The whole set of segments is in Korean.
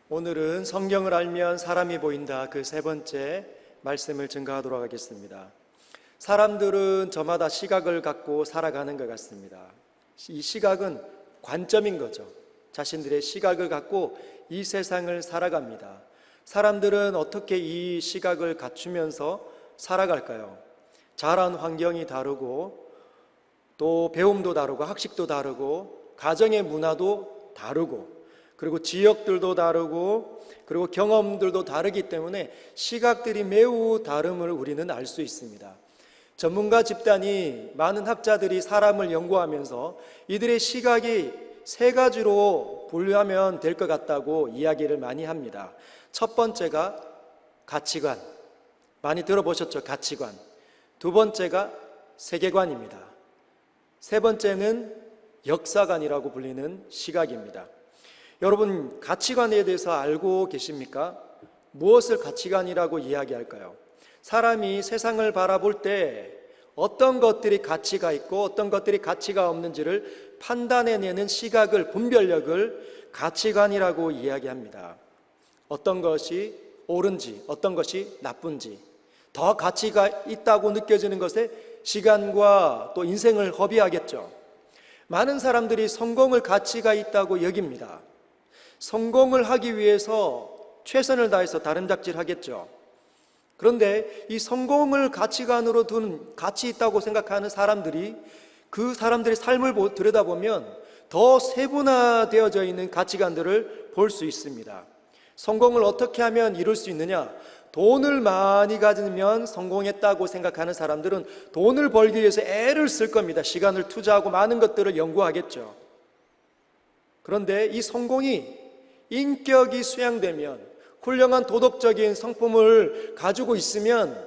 오늘은 성경을 알면 사람이 보인다 그 세 번째 말씀을 증거하도록 하겠습니다. 사람들은 저마다 시각을 갖고 살아가는 것 같습니다. 이 시각은 관점인 거죠. 자신들의 시각을 갖고 이 세상을 살아갑니다. 사람들은 어떻게 이 시각을 갖추면서 살아갈까요? 자란 환경이 다르고 또 배움도 다르고 학식도 다르고 가정의 문화도 다르고 그리고 지역들도 다르고 그리고 경험들도 다르기 때문에 시각들이 매우 다름을 우리는 알 수 있습니다. 전문가 집단이 많은 학자들이 사람을 연구하면서 이들의 시각이 세 가지로 분류하면 될 것 같다고 이야기를 많이 합니다. 첫 번째가 가치관, 많이 들어보셨죠? 가치관. 두 번째가 세계관입니다. 세 번째는 역사관이라고 불리는 시각입니다. 여러분, 가치관에 대해서 알고 계십니까? 무엇을 가치관이라고 이야기할까요? 사람이 세상을 바라볼 때 어떤 것들이 가치가 있고 어떤 것들이 가치가 없는지를 판단해내는 시각을, 분별력을 가치관이라고 이야기합니다. 어떤 것이 옳은지, 어떤 것이 나쁜지, 더 가치가 있다고 느껴지는 것에 시간과 또 인생을 허비하겠죠. 많은 사람들이 성공을 가치가 있다고 여깁니다. 성공을 하기 위해서 최선을 다해서 다름잡질 하겠죠. 그런데 이 성공을 가치관으로 둔 가치 있다고 생각하는 사람들이 그 사람들의 삶을 들여다보면 더 세분화되어져 있는 가치관들을 볼 수 있습니다. 성공을 어떻게 하면 이룰 수 있느냐? 돈을 많이 가지면 성공했다고 생각하는 사람들은 돈을 벌기 위해서 애를 쓸 겁니다. 시간을 투자하고 많은 것들을 연구하겠죠. 그런데 이 성공이 인격이 수양되면, 훌륭한 도덕적인 성품을 가지고 있으면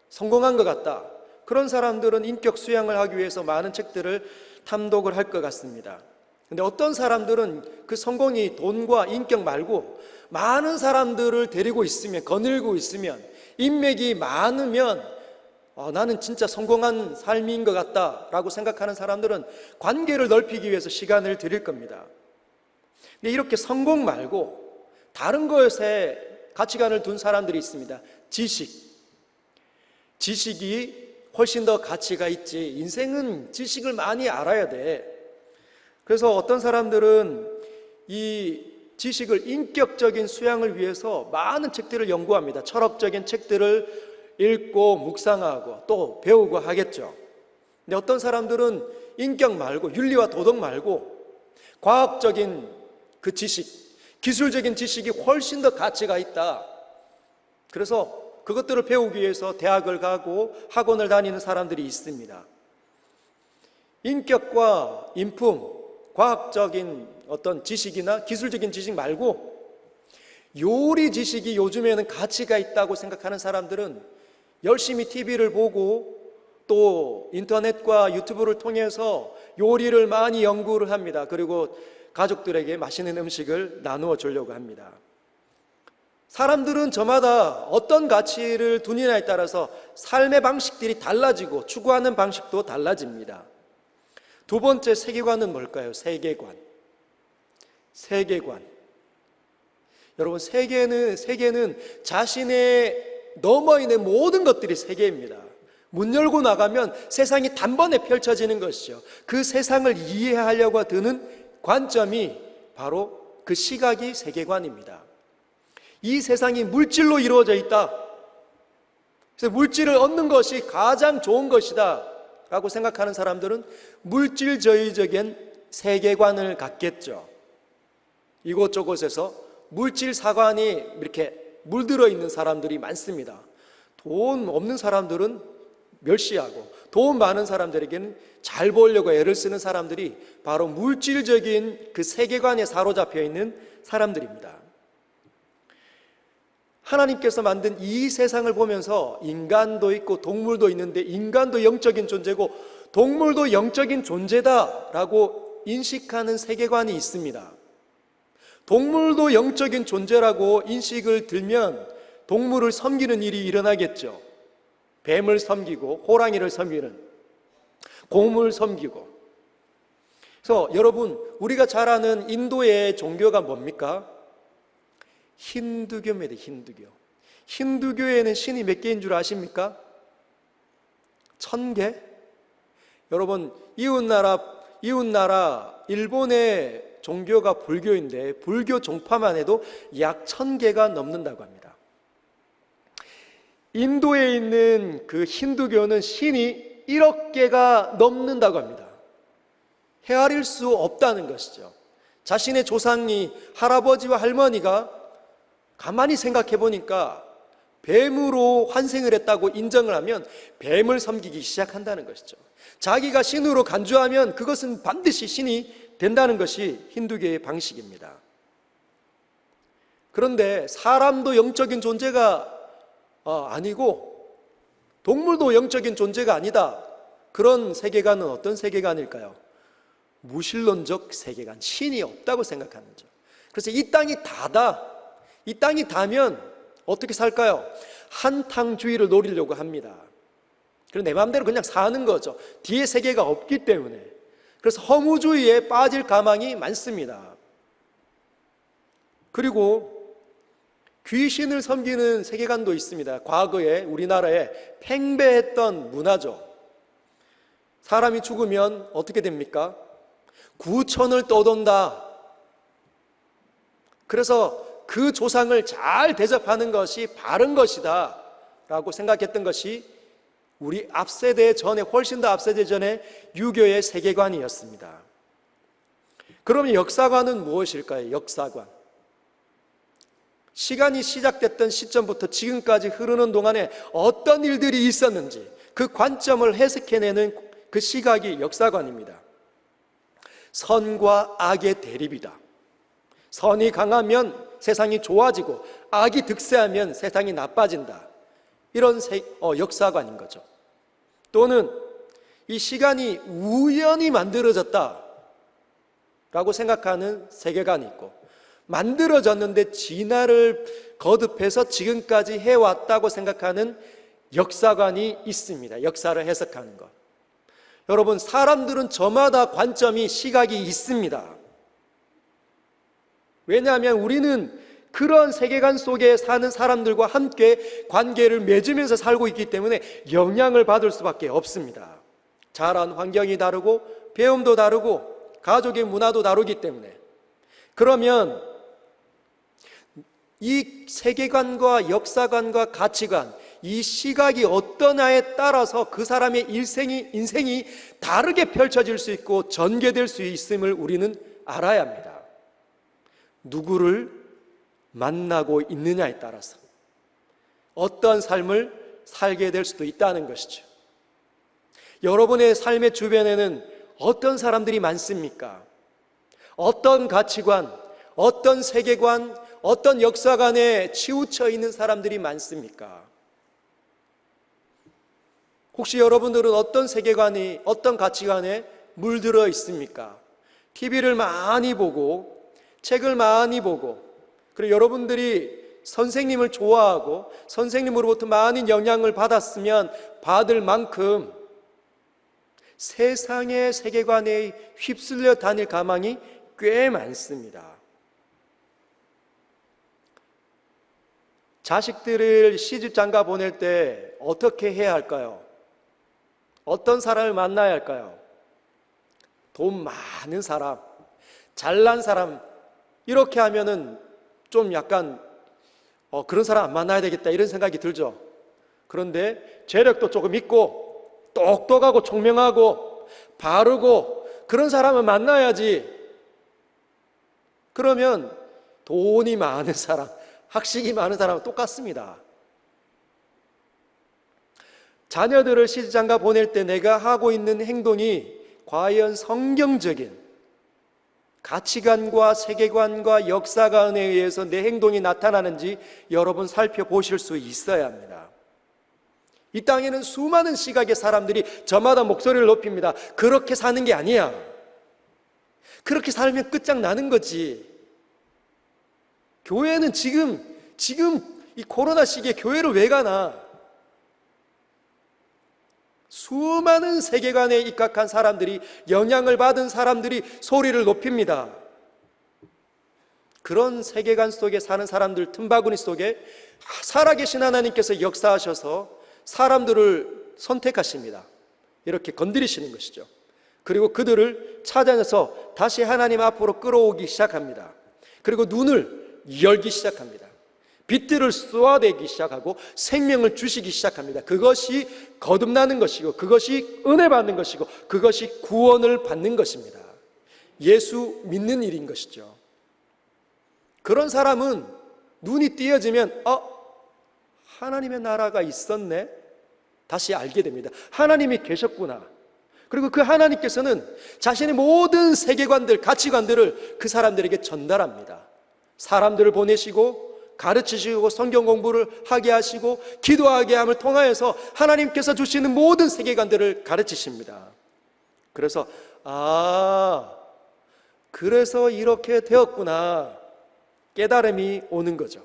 성공한 것 같다. 그런 사람들은 인격 수양을 하기 위해서 많은 책들을 탐독을 할 것 같습니다. 근데 어떤 사람들은 그 성공이 돈과 인격 말고 많은 사람들을 데리고 있으면, 거닐고 있으면, 인맥이 많으면 나는 진짜 성공한 삶인 것 같다라고 생각하는 사람들은 관계를 넓히기 위해서 시간을 들일 겁니다. 근데 이렇게 성공 말고 다른 것에 가치관을 둔 사람들이 있습니다. 지식이 훨씬 더 가치가 있지. 인생은 지식을 많이 알아야 돼. 그래서 어떤 사람들은 이 지식을 인격적인 수양을 위해서 많은 책들을 연구합니다. 철학적인 책들을 읽고 묵상하고 또 배우고 하겠죠. 근데 어떤 사람들은 인격 말고, 윤리와 도덕 말고 과학적인 그 지식, 기술적인 지식이 훨씬 더 가치가 있다. 그래서 그것들을 배우기 위해서 대학을 가고 학원을 다니는 사람들이 있습니다. 인격과 인품, 과학적인 어떤 지식이나 기술적인 지식 말고 요리 지식이 요즘에는 가치가 있다고 생각하는 사람들은 열심히 TV를 보고 또 인터넷과 유튜브를 통해서 요리를 많이 연구를 합니다. 그리고 가족들에게 맛있는 음식을 나누어 주려고 합니다. 사람들은 저마다 어떤 가치를 두느냐에 따라서 삶의 방식들이 달라지고 추구하는 방식도 달라집니다. 두 번째 세계관은 뭘까요? 세계관. 여러분, 세계는 자신의 넘어 있는 모든 것들이 세계입니다. 문 열고 나가면 세상이 단번에 펼쳐지는 것이죠. 그 세상을 이해하려고 드는 관점이 바로 그 시각이 세계관입니다. 이 세상이 물질로 이루어져 있다. 그래서 물질을 얻는 것이 가장 좋은 것이다 라고 생각하는 사람들은 물질주의적인 세계관을 갖겠죠. 이곳저곳에서 물질 사관이 이렇게 물들어 있는 사람들이 많습니다. 돈 없는 사람들은 멸시하고 돈 많은 사람들에게는 잘 보려고 애를 쓰는 사람들이 바로 물질적인 그 세계관에 사로잡혀 있는 사람들입니다. 하나님께서 만든 이 세상을 보면서 인간도 있고 동물도 있는데 인간도 영적인 존재고 동물도 영적인 존재다라고 인식하는 세계관이 있습니다. 동물도 영적인 존재라고 인식을 들면 동물을 섬기는 일이 일어나겠죠. 뱀을 섬기고 호랑이를 섬기는, 곰을 섬기고. 그래서 여러분, 우리가 잘 아는 인도의 종교가 뭡니까? 힌두교입니다. 힌두교. 힌두교에는 신이 몇 개인 줄 아십니까? 1000개? 여러분, 이웃나라 일본의 종교가 불교인데 불교 종파만 해도 약 1000개가 넘는다고 합니다. 인도에 있는 그 힌두교는 신이 1억 개가 넘는다고 합니다. 헤아릴 수 없다는 것이죠. 자신의 조상이, 할아버지와 할머니가 가만히 생각해 보니까 뱀으로 환생을 했다고 인정을 하면 뱀을 섬기기 시작한다는 것이죠. 자기가 신으로 간주하면 그것은 반드시 신이 된다는 것이 힌두교의 방식입니다. 그런데 사람도 영적인 존재가 아니고 동물도 영적인 존재가 아니다. 그런 세계관은 어떤 세계관일까요? 무신론적 세계관, 신이 없다고 생각하는 점. 그래서 이 땅이 다다. 이 땅이 다면 어떻게 살까요? 한탕주의를 노리려고 합니다. 그리고 내 마음대로 그냥 사는 거죠. 뒤에 세계가 없기 때문에. 그래서 허무주의에 빠질 가망이 많습니다. 그리고 귀신을 섬기는 세계관도 있습니다. 과거에 우리나라에 팽배했던 문화죠. 사람이 죽으면 어떻게 됩니까? 구천을 떠돈다. 그래서 그 조상을 잘 대접하는 것이 바른 것이다 라고 생각했던 것이 우리 앞세대 전에, 훨씬 더 앞세대 전에 유교의 세계관이었습니다. 그러면 역사관은 무엇일까요? 역사관. 시간이 시작됐던 시점부터 지금까지 흐르는 동안에 어떤 일들이 있었는지 그 관점을 해석해내는 그 시각이 역사관입니다. 선과 악의 대립이다. 선이 강하면 세상이 좋아지고 악이 득세하면 세상이 나빠진다. 이런 역사관인 거죠. 또는 이 시간이 우연히 만들어졌다 라고 생각하는 세계관이 있고, 만들어졌는데 진화를 거듭해서 지금까지 해왔다고 생각하는 역사관이 있습니다. 역사를 해석하는 것. 여러분, 사람들은 저마다 관점이, 시각이 있습니다. 왜냐하면 우리는 그런 세계관 속에 사는 사람들과 함께 관계를 맺으면서 살고 있기 때문에 영향을 받을 수밖에 없습니다. 자란 환경이 다르고 배움도 다르고 가족의 문화도 다르기 때문에. 그러면 이 세계관과 역사관과 가치관, 이 시각이 어떠냐에 따라서 그 사람의 인생이 다르게 펼쳐질 수 있고 전개될 수 있음을 우리는 알아야 합니다. 누구를 만나고 있느냐에 따라서 어떤 삶을 살게 될 수도 있다는 것이죠. 여러분의 삶의 주변에는 어떤 사람들이 많습니까? 어떤 가치관, 어떤 세계관, 어떤 역사관에 치우쳐 있는 사람들이 많습니까? 혹시 여러분들은 어떤 세계관이, 어떤 가치관에 물들어 있습니까? TV를 많이 보고 책을 많이 보고, 그리고 여러분들이 선생님을 좋아하고 선생님으로부터 많은 영향을 받았으면 받을 만큼 세상의 세계관에 휩쓸려 다닐 가망이 꽤 많습니다. 자식들을 시집장가 보낼 때 어떻게 해야 할까요? 어떤 사람을 만나야 할까요? 돈 많은 사람, 잘난 사람, 이렇게 하면은 좀 약간 그런 사람 안 만나야 되겠다 이런 생각이 들죠. 그런데 재력도 조금 있고 똑똑하고 총명하고 바르고 그런 사람을 만나야지. 그러면 돈이 많은 사람, 학식이 많은 사람은 똑같습니다. 자녀들을 시집장가 보낼 때 내가 하고 있는 행동이 과연 성경적인 가치관과 세계관과 역사관에 의해서 내 행동이 나타나는지 여러분 살펴보실 수 있어야 합니다. 이 땅에는 수많은 시각의 사람들이 저마다 목소리를 높입니다. 그렇게 사는 게 아니야. 그렇게 살면 끝장나는 거지. 교회는 지금 이 코로나 시기에 교회를 왜 가나? 수많은 세계관에 입각한 사람들이, 영향을 받은 사람들이 소리를 높입니다. 그런 세계관 속에 사는 사람들 틈바구니 속에 살아계신 하나님께서 역사하셔서 사람들을 선택하십니다. 이렇게 건드리시는 것이죠. 그리고 그들을 찾아내서 다시 하나님 앞으로 끌어오기 시작합니다. 그리고 눈을 열기 시작합니다. 빛들을 쏘아대기 시작하고 생명을 주시기 시작합니다. 그것이 거듭나는 것이고, 그것이 은혜 받는 것이고, 그것이 구원을 받는 것입니다. 예수 믿는 일인 것이죠. 그런 사람은 눈이 띄어지면 하나님의 나라가 있었네, 다시 알게 됩니다. 하나님이 계셨구나. 그리고 그 하나님께서는 자신의 모든 세계관들, 가치관들을 그 사람들에게 전달합니다. 사람들을 보내시고 가르치시고 성경 공부를 하게 하시고 기도하게 함을 통하여서 하나님께서 주시는 모든 세계관들을 가르치십니다. 그래서 그래서 이렇게 되었구나, 깨달음이 오는 거죠.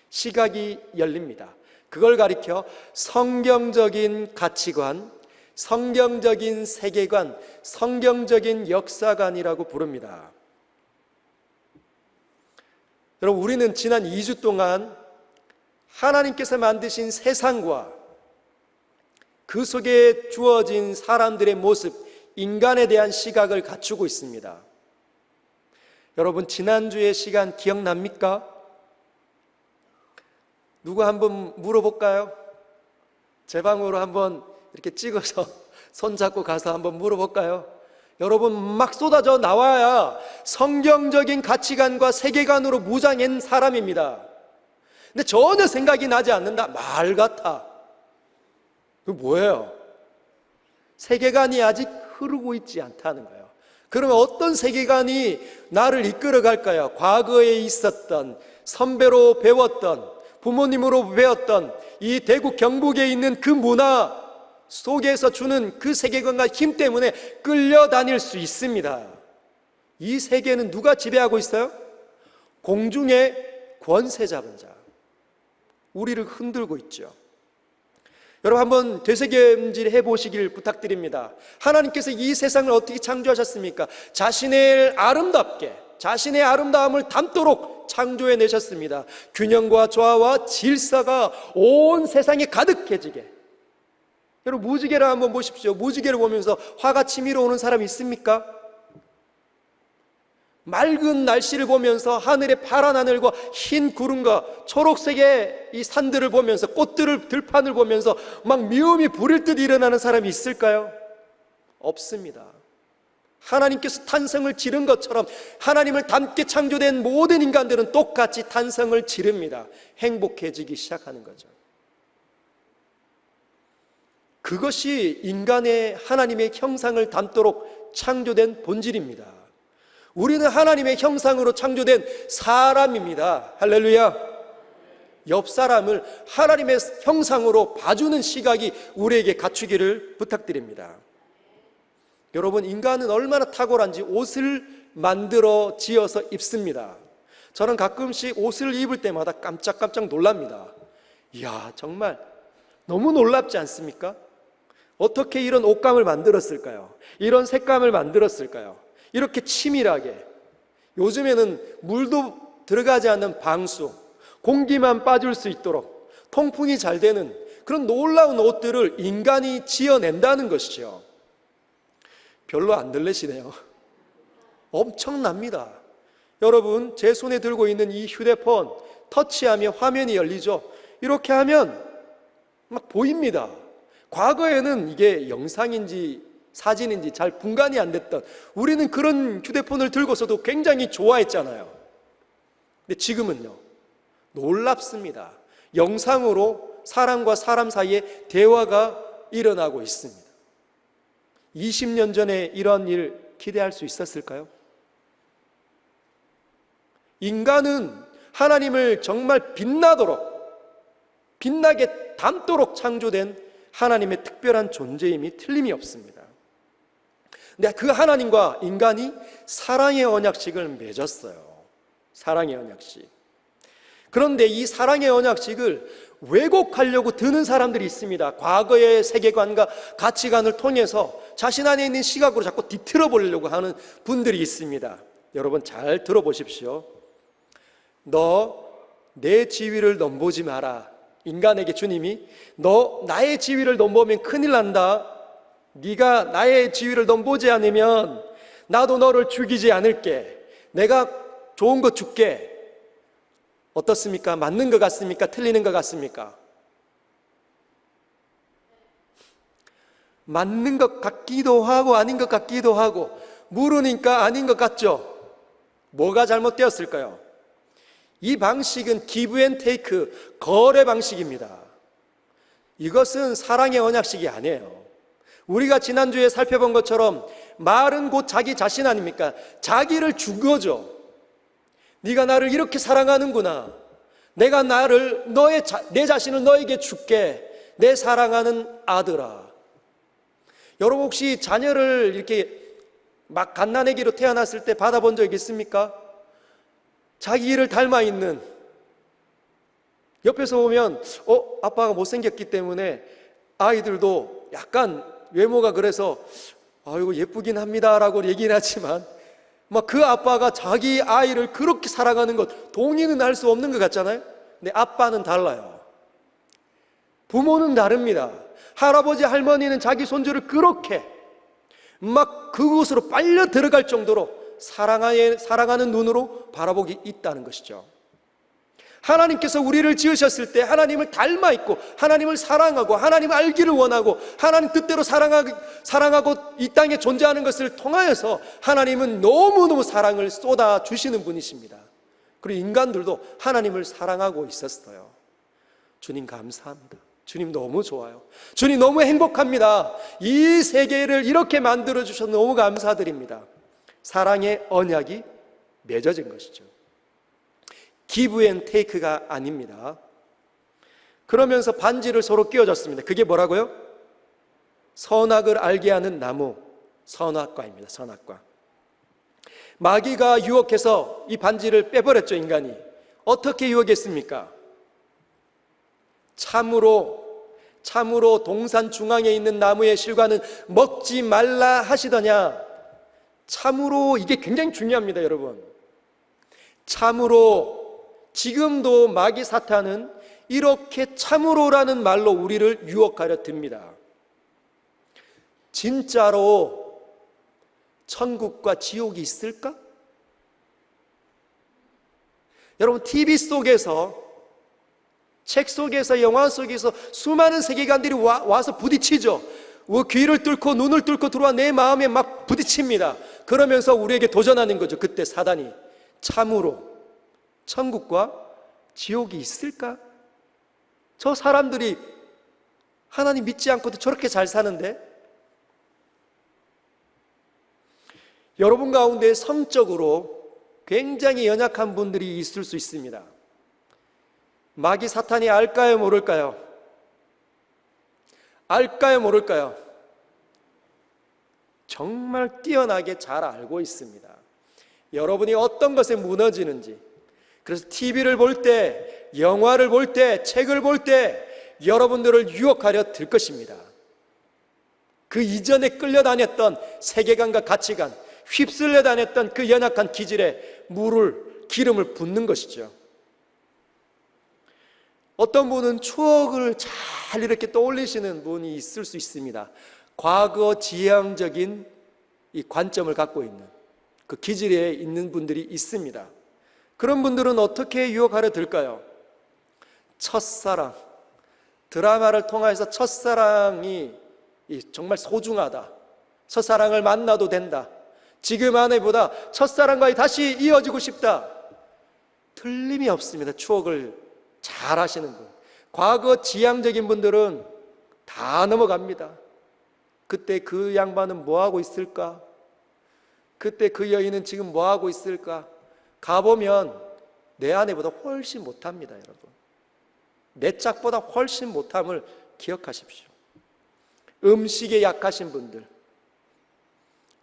시각이 열립니다. 그걸 가리켜 성경적인 가치관, 성경적인 세계관, 성경적인 역사관이라고 부릅니다. 여러분, 우리는 지난 2주 동안 하나님께서 만드신 세상과 그 속에 주어진 사람들의 모습, 인간에 대한 시각을 갖추고 있습니다. 여러분, 지난주의 시간 기억납니까? 누구 한번 물어볼까요? 제 방으로 한번 이렇게 찍어서 손잡고 가서 한번 물어볼까요? 여러분, 막 쏟아져 나와야 성경적인 가치관과 세계관으로 무장한 사람입니다. 근데 전혀 생각이 나지 않는다? 말 같아. 그 뭐예요? 세계관이 아직 흐르고 있지 않다는 거예요. 그러면 어떤 세계관이 나를 이끌어 갈까요? 과거에 있었던, 선배로 배웠던, 부모님으로 배웠던 이 대구 경북에 있는 그 문화 속에서 주는 그 세계관과 힘 때문에 끌려다닐 수 있습니다. 이 세계는 누가 지배하고 있어요? 공중의 권세 잡은 자, 우리를 흔들고 있죠. 여러분, 한번 되새김질 해보시길 부탁드립니다. 하나님께서 이 세상을 어떻게 창조하셨습니까? 자신의 아름답게, 자신의 아름다움을 담도록 창조해내셨습니다. 균형과 조화와 질서가 온 세상에 가득해지게. 여러분, 무지개를 한번 보십시오. 무지개를 보면서 화가 치밀어 오는 사람 있습니까? 맑은 날씨를 보면서 하늘의 파란 하늘과 흰 구름과 초록색의 이 산들을 보면서, 꽃들을, 들판을 보면서 막 미움이 부릴 듯 일어나는 사람이 있을까요? 없습니다. 하나님께서 탄성을 지른 것처럼 하나님을 닮게 창조된 모든 인간들은 똑같이 탄성을 지릅니다. 행복해지기 시작하는 거죠. 그것이 인간의 하나님의 형상을 담도록 창조된 본질입니다. 우리는 하나님의 형상으로 창조된 사람입니다. 할렐루야. 옆 사람을 하나님의 형상으로 봐주는 시각이 우리에게 갖추기를 부탁드립니다. 여러분, 인간은 얼마나 탁월한지 옷을 만들어 지어서 입습니다. 저는 가끔씩 옷을 입을 때마다 깜짝깜짝 놀랍니다. 이야, 정말 너무 놀랍지 않습니까? 어떻게 이런 옷감을 만들었을까요? 이런 색감을 만들었을까요? 이렇게 치밀하게. 요즘에는 물도 들어가지 않는 방수, 공기만 빠질 수 있도록 통풍이 잘 되는 그런 놀라운 옷들을 인간이 지어낸다는 것이죠. 별로 안 들리시네요. 엄청납니다. 여러분, 제 손에 들고 있는 이 휴대폰 터치하면 화면이 열리죠. 이렇게 하면 막 보입니다. 과거에는 이게 영상인지 사진인지 잘 분간이 안 됐던, 우리는 그런 휴대폰을 들고서도 굉장히 좋아했잖아요. 근데 지금은요, 놀랍습니다. 영상으로 사람과 사람 사이에 대화가 일어나고 있습니다. 20년 전에 이런 일 기대할 수 있었을까요? 인간은 하나님을 정말 빛나게 담도록 창조된 하나님의 특별한 존재임이 틀림이 없습니다. 근데 그 하나님과 인간이 사랑의 언약식을 맺었어요. 사랑의 언약식. 그런데 이 사랑의 언약식을 왜곡하려고 드는 사람들이 있습니다. 과거의 세계관과 가치관을 통해서 자신 안에 있는 시각으로 자꾸 뒤틀어 보려고 하는 분들이 있습니다. 여러분, 잘 들어보십시오. 너 내 지위를 넘보지 마라. 인간에게 주님이 너 나의 지위를 넘보면 큰일 난다. 네가 나의 지위를 넘보지 않으면 나도 너를 죽이지 않을게. 내가 좋은 거 줄게. 어떻습니까? 맞는 것 같습니까? 틀리는 것 같습니까? 맞는 것 같기도 하고 아닌 것 같기도 하고, 물으니까 아닌 것 같죠? 뭐가 잘못되었을까요? 이 방식은 기브 앤 테이크, 거래 방식입니다. 이것은 사랑의 언약식이 아니에요. 우리가 지난주에 살펴본 것처럼 말은 곧 자기 자신 아닙니까? 자기를 준 거죠. 네가 나를 이렇게 사랑하는구나. 내가 내 자신을 너에게 줄게. 내 사랑하는 아들아. 여러분 혹시 자녀를 이렇게 막 갓난아기로 태어났을 때 받아본 적 있습니까? 자기를 닮아 있는, 옆에서 보면 아빠가 못생겼기 때문에 아이들도 약간 외모가 그래서 아이고 예쁘긴 합니다라고 얘기는 하지만 막 그 아빠가 자기 아이를 그렇게 사랑하는 것 동의는 할 수 없는 것 같잖아요. 근데 아빠는 달라요. 부모는 다릅니다. 할아버지 할머니는 자기 손주를 그렇게 막 그곳으로 빨려 들어갈 정도로 사랑하는 눈으로 바라보기 있다는 것이죠. 하나님께서 우리를 지으셨을 때 하나님을 닮아 있고 하나님을 사랑하고 하나님을 알기를 원하고 하나님 뜻대로 사랑하고 이 땅에 존재하는 것을 통하여서 하나님은 너무너무 사랑을 쏟아 주시는 분이십니다. 그리고 인간들도 하나님을 사랑하고 있었어요. 주님 감사합니다. 주님 너무 좋아요. 주님 너무 행복합니다. 이 세계를 이렇게 만들어 주셔서 너무 감사드립니다. 사랑의 언약이 맺어진 것이죠. 기브 앤 테이크가 아닙니다. 그러면서 반지를 서로 끼워줬습니다. 그게 뭐라고요? 선악을 알게 하는 나무, 선악과입니다. 선악과. 마귀가 유혹해서 이 반지를 빼버렸죠. 인간이 어떻게 유혹했습니까? 참으로 동산 중앙에 있는 나무의 실과는 먹지 말라 하시더냐. 참으로, 이게 굉장히 중요합니다. 여러분, 참으로. 지금도 마귀 사탄은 이렇게 참으로라는 말로 우리를 유혹하려 듭니다. 진짜로 천국과 지옥이 있을까? 여러분, TV 속에서, 책 속에서, 영화 속에서 수많은 세계관들이 와서 부딪히죠. 귀를 뚫고 눈을 뚫고 들어와 내 마음에 막 부딪힙니다. 그러면서 우리에게 도전하는 거죠. 그때 사단이 참으로 천국과 지옥이 있을까? 저 사람들이 하나님 믿지 않고도 저렇게 잘 사는데. 여러분 가운데 성적으로 굉장히 연약한 분들이 있을 수 있습니다. 마귀 사탄이 알까요, 모를까요? 알까요, 모를까요? 정말 뛰어나게 잘 알고 있습니다. 여러분이 어떤 것에 무너지는지. 그래서 TV를 볼 때, 영화를 볼 때, 책을 볼 때 여러분들을 유혹하려 들 것입니다. 그 이전에 끌려다녔던 세계관과 가치관, 휩쓸려 다녔던 그 연약한 기질에 기름을 붓는 것이죠. 어떤 분은 추억을 잘 이렇게 떠올리시는 분이 있을 수 있습니다. 과거 지향적인 이 관점을 갖고 있는 그 기질에 있는 분들이 있습니다. 그런 분들은 어떻게 유혹하려 들까요? 첫사랑, 드라마를 통해서 첫사랑이 정말 소중하다. 첫사랑을 만나도 된다. 지금 아내보다 첫사랑과 다시 이어지고 싶다. 틀림이 없습니다. 추억을 잘 하시는 분. 과거 지향적인 분들은 다 넘어갑니다. 그때 그 양반은 뭐하고 있을까? 그때 그 여인은 지금 뭐하고 있을까? 가보면 내 아내보다 훨씬 못합니다. 여러분, 내 짝보다 훨씬 못함을 기억하십시오. 음식에 약하신 분들,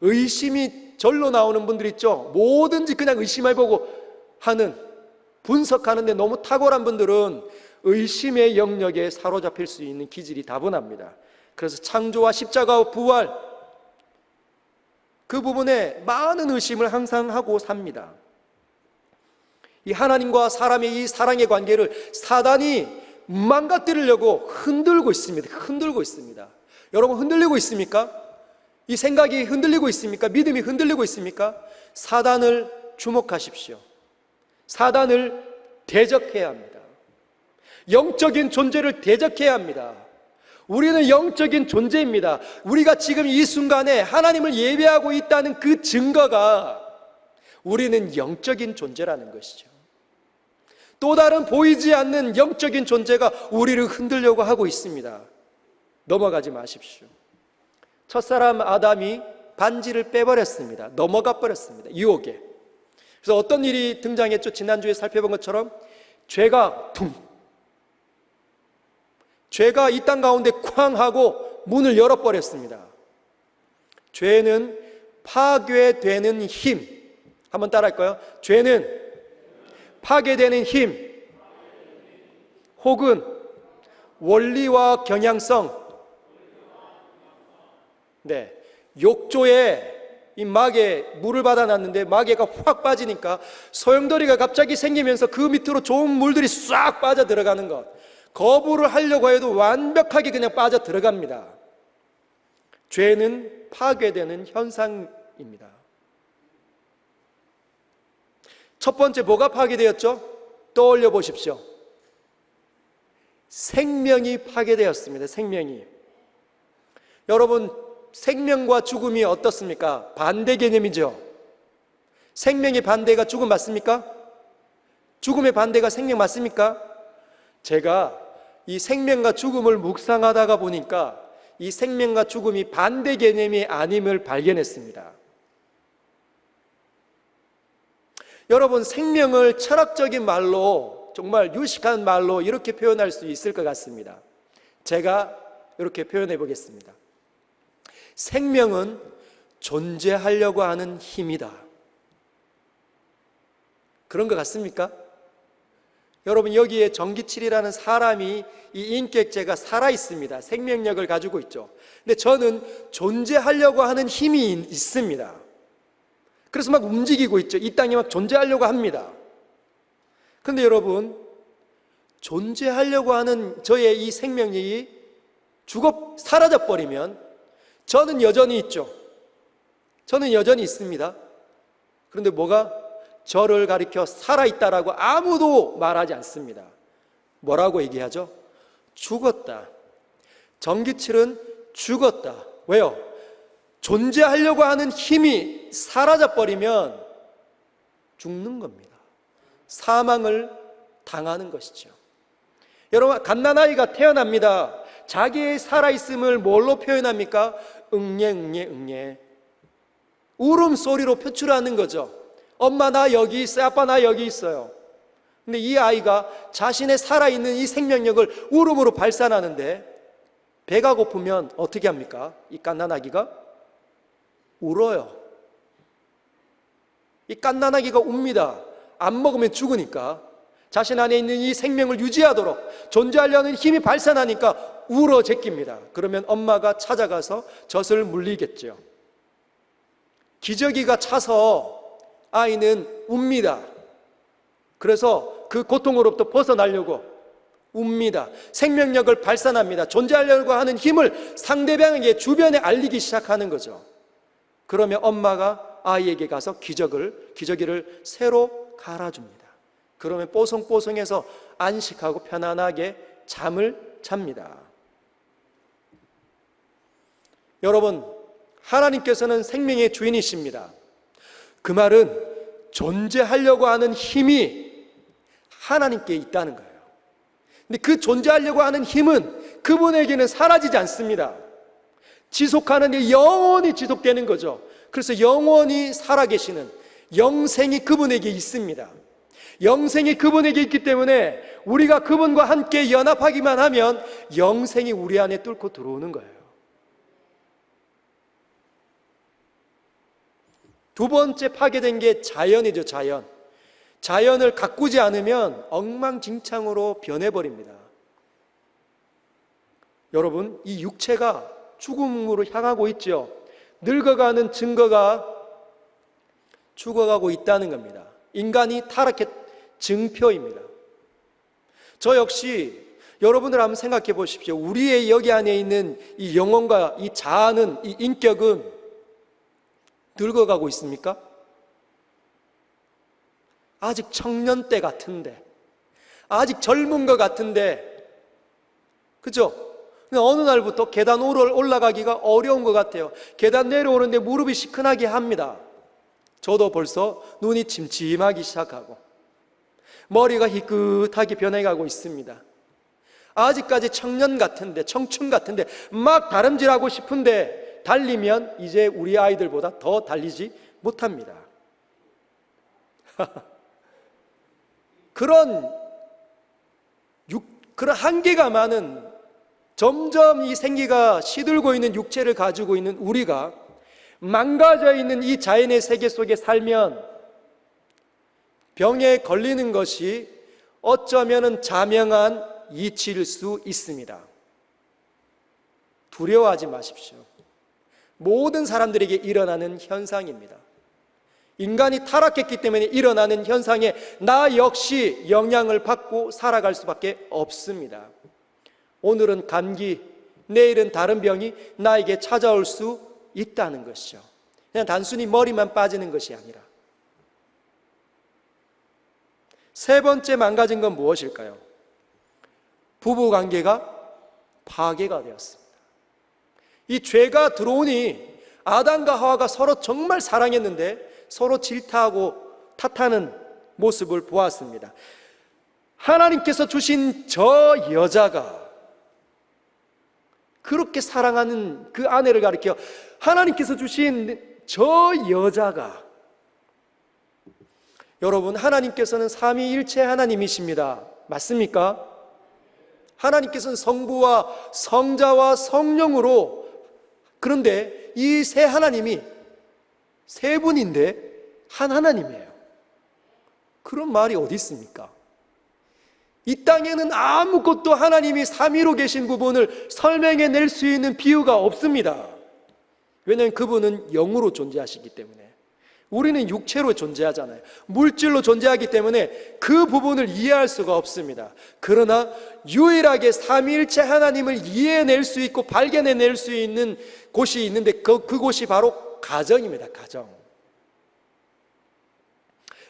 의심이 절로 나오는 분들 있죠. 뭐든지 그냥 의심해보고 하는, 분석하는 데 너무 탁월한 분들은 의심의 영역에 사로잡힐 수 있는 기질이 다분합니다. 그래서 창조와 십자가와 부활, 그 부분에 많은 의심을 항상 하고 삽니다. 이 하나님과 사람의 이 사랑의 관계를 사단이 망가뜨리려고 흔들고 있습니다. 흔들고 있습니다. 여러분, 흔들리고 있습니까? 이 생각이 흔들리고 있습니까? 믿음이 흔들리고 있습니까? 사단을 주목하십시오. 사단을 대적해야 합니다. 영적인 존재를 대적해야 합니다. 우리는 영적인 존재입니다. 우리가 지금 이 순간에 하나님을 예배하고 있다는 그 증거가 우리는 영적인 존재라는 것이죠. 또 다른 보이지 않는 영적인 존재가 우리를 흔들려고 하고 있습니다. 넘어가지 마십시오. 첫사람 아담이 반지를 빼버렸습니다. 넘어가 버렸습니다. 유혹에. 그래서 어떤 일이 등장했죠? 지난주에 살펴본 것처럼 죄가 죄가 이 땅 가운데 쾅 하고 문을 열어버렸습니다. 죄는 파괴되는 힘. 한번 따라할까요? 죄는 파괴되는 힘, 혹은 원리와 경향성, 욕조에 이 마개 물을 받아놨는데 마개가 확 빠지니까 소용돌이가 갑자기 생기면서 그 밑으로 좋은 물들이 싹 빠져 들어가는 것, 거부를 하려고 해도 완벽하게 그냥 빠져 들어갑니다. 죄는 파괴되는 현상입니다. 첫 번째 뭐가 파괴되었죠? 떠올려 보십시오. 생명이 파괴되었습니다. 생명이. 여러분, 생명과 죽음이 어떻습니까? 반대 개념이죠. 생명의 반대가 죽음 맞습니까? 죽음의 반대가 생명 맞습니까? 제가 이 생명과 죽음을 묵상하다가 보니까 이 생명과 죽음이 반대 개념이 아님을 발견했습니다. 여러분, 생명을 철학적인 말로, 정말 유식한 말로 이렇게 표현할 수 있을 것 같습니다. 제가 이렇게 표현해 보겠습니다. 생명은 존재하려고 하는 힘이다. 그런 것 같습니까? 여러분, 여기에 정기칠이라는 사람이, 이 인격체가 살아있습니다. 생명력을 가지고 있죠. 근데 저는 존재하려고 하는 힘이 있습니다. 그래서 막 움직이고 있죠. 이 땅에 막 존재하려고 합니다. 그런데 여러분, 존재하려고 하는 저의 이 생명력이 사라져버리면 저는 여전히 있죠. 저는 여전히 있습니다. 그런데 뭐가 저를 가리켜 살아있다라고 아무도 말하지 않습니다. 뭐라고 얘기하죠? 죽었다. 전기칠은 죽었다. 왜요? 존재하려고 하는 힘이 사라져버리면 죽는 겁니다. 사망을 당하는 것이죠. 여러분, 갓난아이가 태어납니다. 자기의 살아있음을 뭘로 표현합니까? 응애. 울음소리로 표출하는 거죠. 엄마 나 여기 있어요. 아빠 나 여기 있어요. 근데 이 아이가 자신의 살아있는 이 생명력을 울음으로 발산하는데, 배가 고프면 어떻게 합니까? 이 갓난아기가 울어요. 이 갓난아기가 웁니다. 안 먹으면 죽으니까. 자신 안에 있는 이 생명을 유지하도록 존재하려는 힘이 발산하니까 울어 제낍니다. 그러면 엄마가 찾아가서 젖을 물리겠죠. 기저귀가 차서 아이는 웁니다. 그래서 그 고통으로부터 벗어나려고 웁니다. 생명력을 발산합니다. 존재하려고 하는 힘을 상대방에게, 주변에 알리기 시작하는 거죠. 그러면 엄마가 아이에게 가서 기저귀를 새로 갈아줍니다. 그러면 뽀송뽀송해서 안식하고 편안하게 잠을 잡니다. 여러분, 하나님께서는 생명의 주인이십니다. 그 말은 존재하려고 하는 힘이 하나님께 있다는 거예요. 근데 그 존재하려고 하는 힘은 그분에게는 사라지지 않습니다. 지속하는 게 영원히 지속되는 거죠. 그래서 영원히 살아계시는 영생이 그분에게 있습니다. 영생이 그분에게 있기 때문에 우리가 그분과 함께 연합하기만 하면 영생이 우리 안에 뚫고 들어오는 거예요. 두 번째 파괴된 게 자연이죠. 자연을 가꾸지 않으면 엉망진창으로 변해버립니다. 여러분, 이 육체가 죽음으로 향하고 있죠. 늙어가는 증거가 죽어가고 있다는 겁니다. 인간이 증표입니다. 저 역시 여러분들 한번 생각해 보십시오. 우리의 여기 안에 있는 이 영혼과 이 자아는, 이 인격은 늙어가고 있습니까? 아직 청년 때 같은데, 아직 젊은 것 같은데, 그죠? 어느 날부터 계단 올라가기가 어려운 것 같아요. 계단 내려오는데 무릎이 시큰하게 합니다. 저도 벌써 눈이 침침하기 시작하고 머리가 희끗하게 변해가고 있습니다. 아직까지 청년 같은데, 청춘 같은데 막 다름질하고 싶은데 달리면 이제 우리 아이들보다 더 달리지 못합니다. 그런 한계가 많은, 점점 이 생기가 시들고 있는 육체를 가지고 있는 우리가 망가져 있는 이 자연의 세계 속에 살면 병에 걸리는 것이 어쩌면은 자명한 이치일 수 있습니다. 두려워하지 마십시오. 모든 사람들에게 일어나는 현상입니다. 인간이 타락했기 때문에 일어나는 현상에 나 역시 영향을 받고 살아갈 수밖에 없습니다. 오늘은 감기, 내일은 다른 병이 나에게 찾아올 수 있다는 것이죠. 그냥 단순히 머리만 빠지는 것이 아니라. 세 번째 망가진 건 무엇일까요? 부부관계가 파괴가 되었습니다. 이 죄가 들어오니 아담과 하와가 서로 정말 사랑했는데 서로 질타하고 탓하는 모습을 보았습니다. 하나님께서 주신 저 여자가, 그렇게 사랑하는 그 아내를 가리켜 하나님께서 주신 저 여자가, 여러분, 하나님께서는 삼위일체 하나님이십니다. 맞습니까? 하나님께서는 성부와 성자와 성령으로, 그런데 이 세 하나님이 세 분인데 한 하나님이에요. 그런 말이 어디 있습니까? 이 땅에는 아무것도 하나님이 삼위로 계신 부분을 설명해낼 수 있는 비유가 없습니다. 왜냐하면 그분은 영으로 존재하시기 때문에. 우리는 육체로 존재하잖아요. 물질로 존재하기 때문에 그 부분을 이해할 수가 없습니다. 그러나 유일하게 삼위일체 하나님을 이해해낼 수 있고 발견해낼 수 있는 곳이 있는데 그곳이 바로 가정입니다. 가정.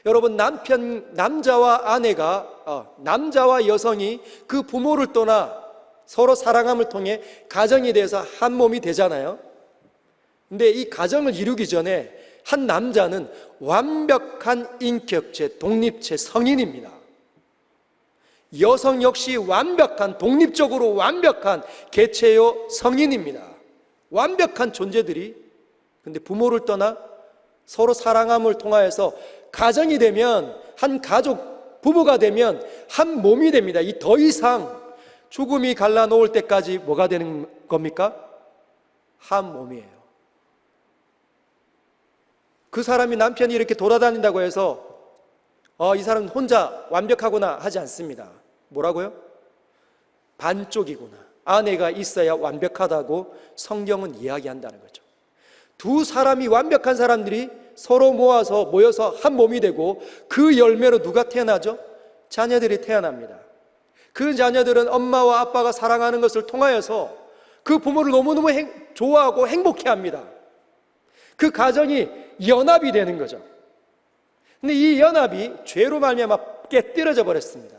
여러분, 남자와 아내가, 남자와 여성이 그 부모를 떠나 서로 사랑함을 통해 가정이 돼서 한 몸이 되잖아요. 근데 이 가정을 이루기 전에 한 남자는 완벽한 인격체, 독립체, 성인입니다. 여성 역시 완벽한, 독립적으로 완벽한 개체요 성인입니다. 완벽한 존재들이, 근데 부모를 떠나 서로 사랑함을 통하여서 가정이 되면, 한 가족, 부부가 되면 한 몸이 됩니다. 이 더 이상 죽음이 갈라놓을 때까지 뭐가 되는 겁니까? 한 몸이에요. 그 사람이, 남편이 이렇게 돌아다닌다고 해서 이 사람은 혼자 완벽하구나 하지 않습니다. 뭐라고요? 반쪽이구나. 아내가 있어야 완벽하다고 성경은 이야기한다는 거죠. 두 사람이, 완벽한 사람들이 서로 모여서 한 몸이 되고 그 열매로 누가 태어나죠? 자녀들이 태어납니다. 그 자녀들은 엄마와 아빠가 사랑하는 것을 통하여서 그 부모를 너무너무 좋아하고 행복해합니다. 그 가정이 연합이 되는 거죠. 근데 이 연합이 죄로 말미암아 깨뜨려져 버렸습니다.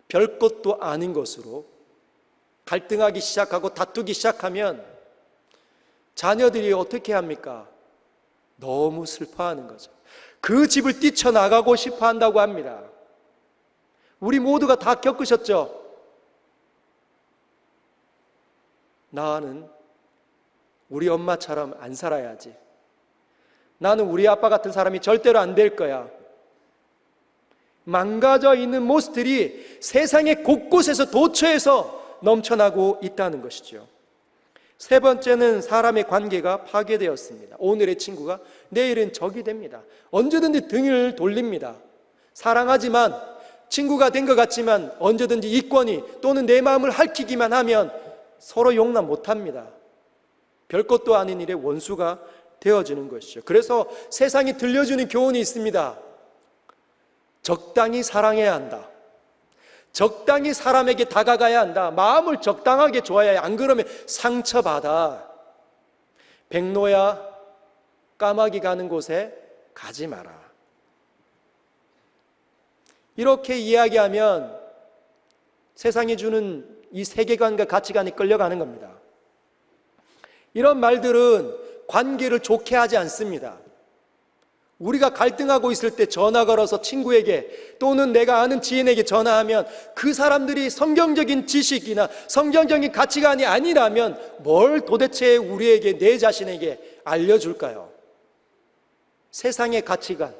별것도 아닌 것으로 갈등하기 시작하고 다투기 시작하면 자녀들이 어떻게 합니까? 너무 슬퍼하는 거죠. 그 집을 뛰쳐나가고 싶어 한다고 합니다. 우리 모두가 다 겪으셨죠? 나는 우리 엄마처럼 안 살아야지. 나는 우리 아빠 같은 사람이 절대로 안 될 거야. 망가져 있는 모습들이 세상의 곳곳에서 도처에서 넘쳐나고 있다는 것이죠. 세 번째는 사람의 관계가 파괴되었습니다. 오늘의 친구가 내일은 적이 됩니다. 언제든지 등을 돌립니다. 사랑하지만, 친구가 된 것 같지만 언제든지 이권이 또는 내 마음을 핥히기만 하면 서로 용납 못합니다. 별것도 아닌 일의 원수가 되어지는 것이죠. 그래서 세상이 들려주는 교훈이 있습니다. 적당히 사랑해야 한다. 적당히 사람에게 다가가야 한다. 마음을 적당하게 좋아야 해. 안 그러면 상처받아. 백로야, 까마귀 가는 곳에 가지 마라. 이렇게 이야기하면 세상이 주는 이 세계관과 가치관에 끌려가는 겁니다. 이런 말들은 관계를 좋게 하지 않습니다. 우리가 갈등하고 있을 때 전화 걸어서 친구에게 또는 내가 아는 지인에게 전화하면 그 사람들이 성경적인 지식이나 성경적인 가치관이 아니라면 뭘 도대체 우리에게, 내 자신에게 알려줄까요? 세상의 가치관,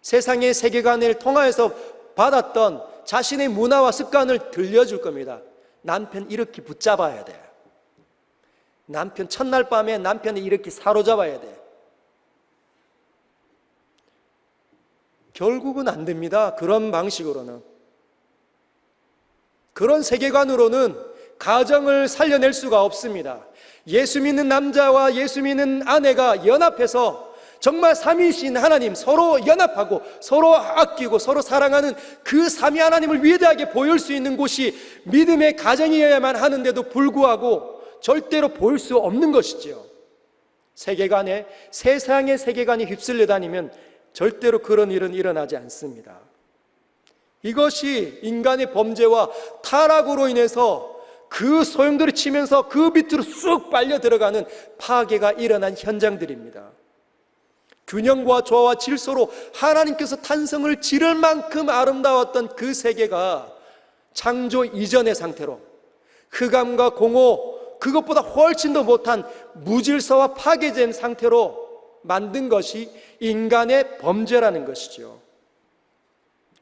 세상의 세계관을 통하여서 받았던 자신의 문화와 습관을 들려줄 겁니다. 남편 이렇게 붙잡아야 돼. 남편 첫날 밤에 남편을 이렇게 사로잡아야 돼. 결국은 안 됩니다. 그런 방식으로는. 그런 세계관으로는 가정을 살려낼 수가 없습니다. 예수 믿는 남자와 예수 믿는 아내가 연합해서 정말 삼위이신 하나님 서로 연합하고 서로 아끼고 서로 사랑하는 그 삼위 하나님을 위대하게 보일 수 있는 곳이 믿음의 가정이어야만 하는데도 불구하고 절대로 보일 수 없는 것이지요. 세계관에, 세상의 세계관이 휩쓸려 다니면 절대로 그런 일은 일어나지 않습니다. 이것이 인간의 범죄와 타락으로 인해서 그 소용돌이 치면서 그 밑으로 쑥 빨려 들어가는 파괴가 일어난 현장들입니다. 균형과 조화와 질서로 하나님께서 탄성을 지를 만큼 아름다웠던 그 세계가 창조 이전의 상태로 흑암과 공허, 그것보다 훨씬 더 못한 무질서와 파괴된 상태로 만든 것이 인간의 범죄라는 것이죠.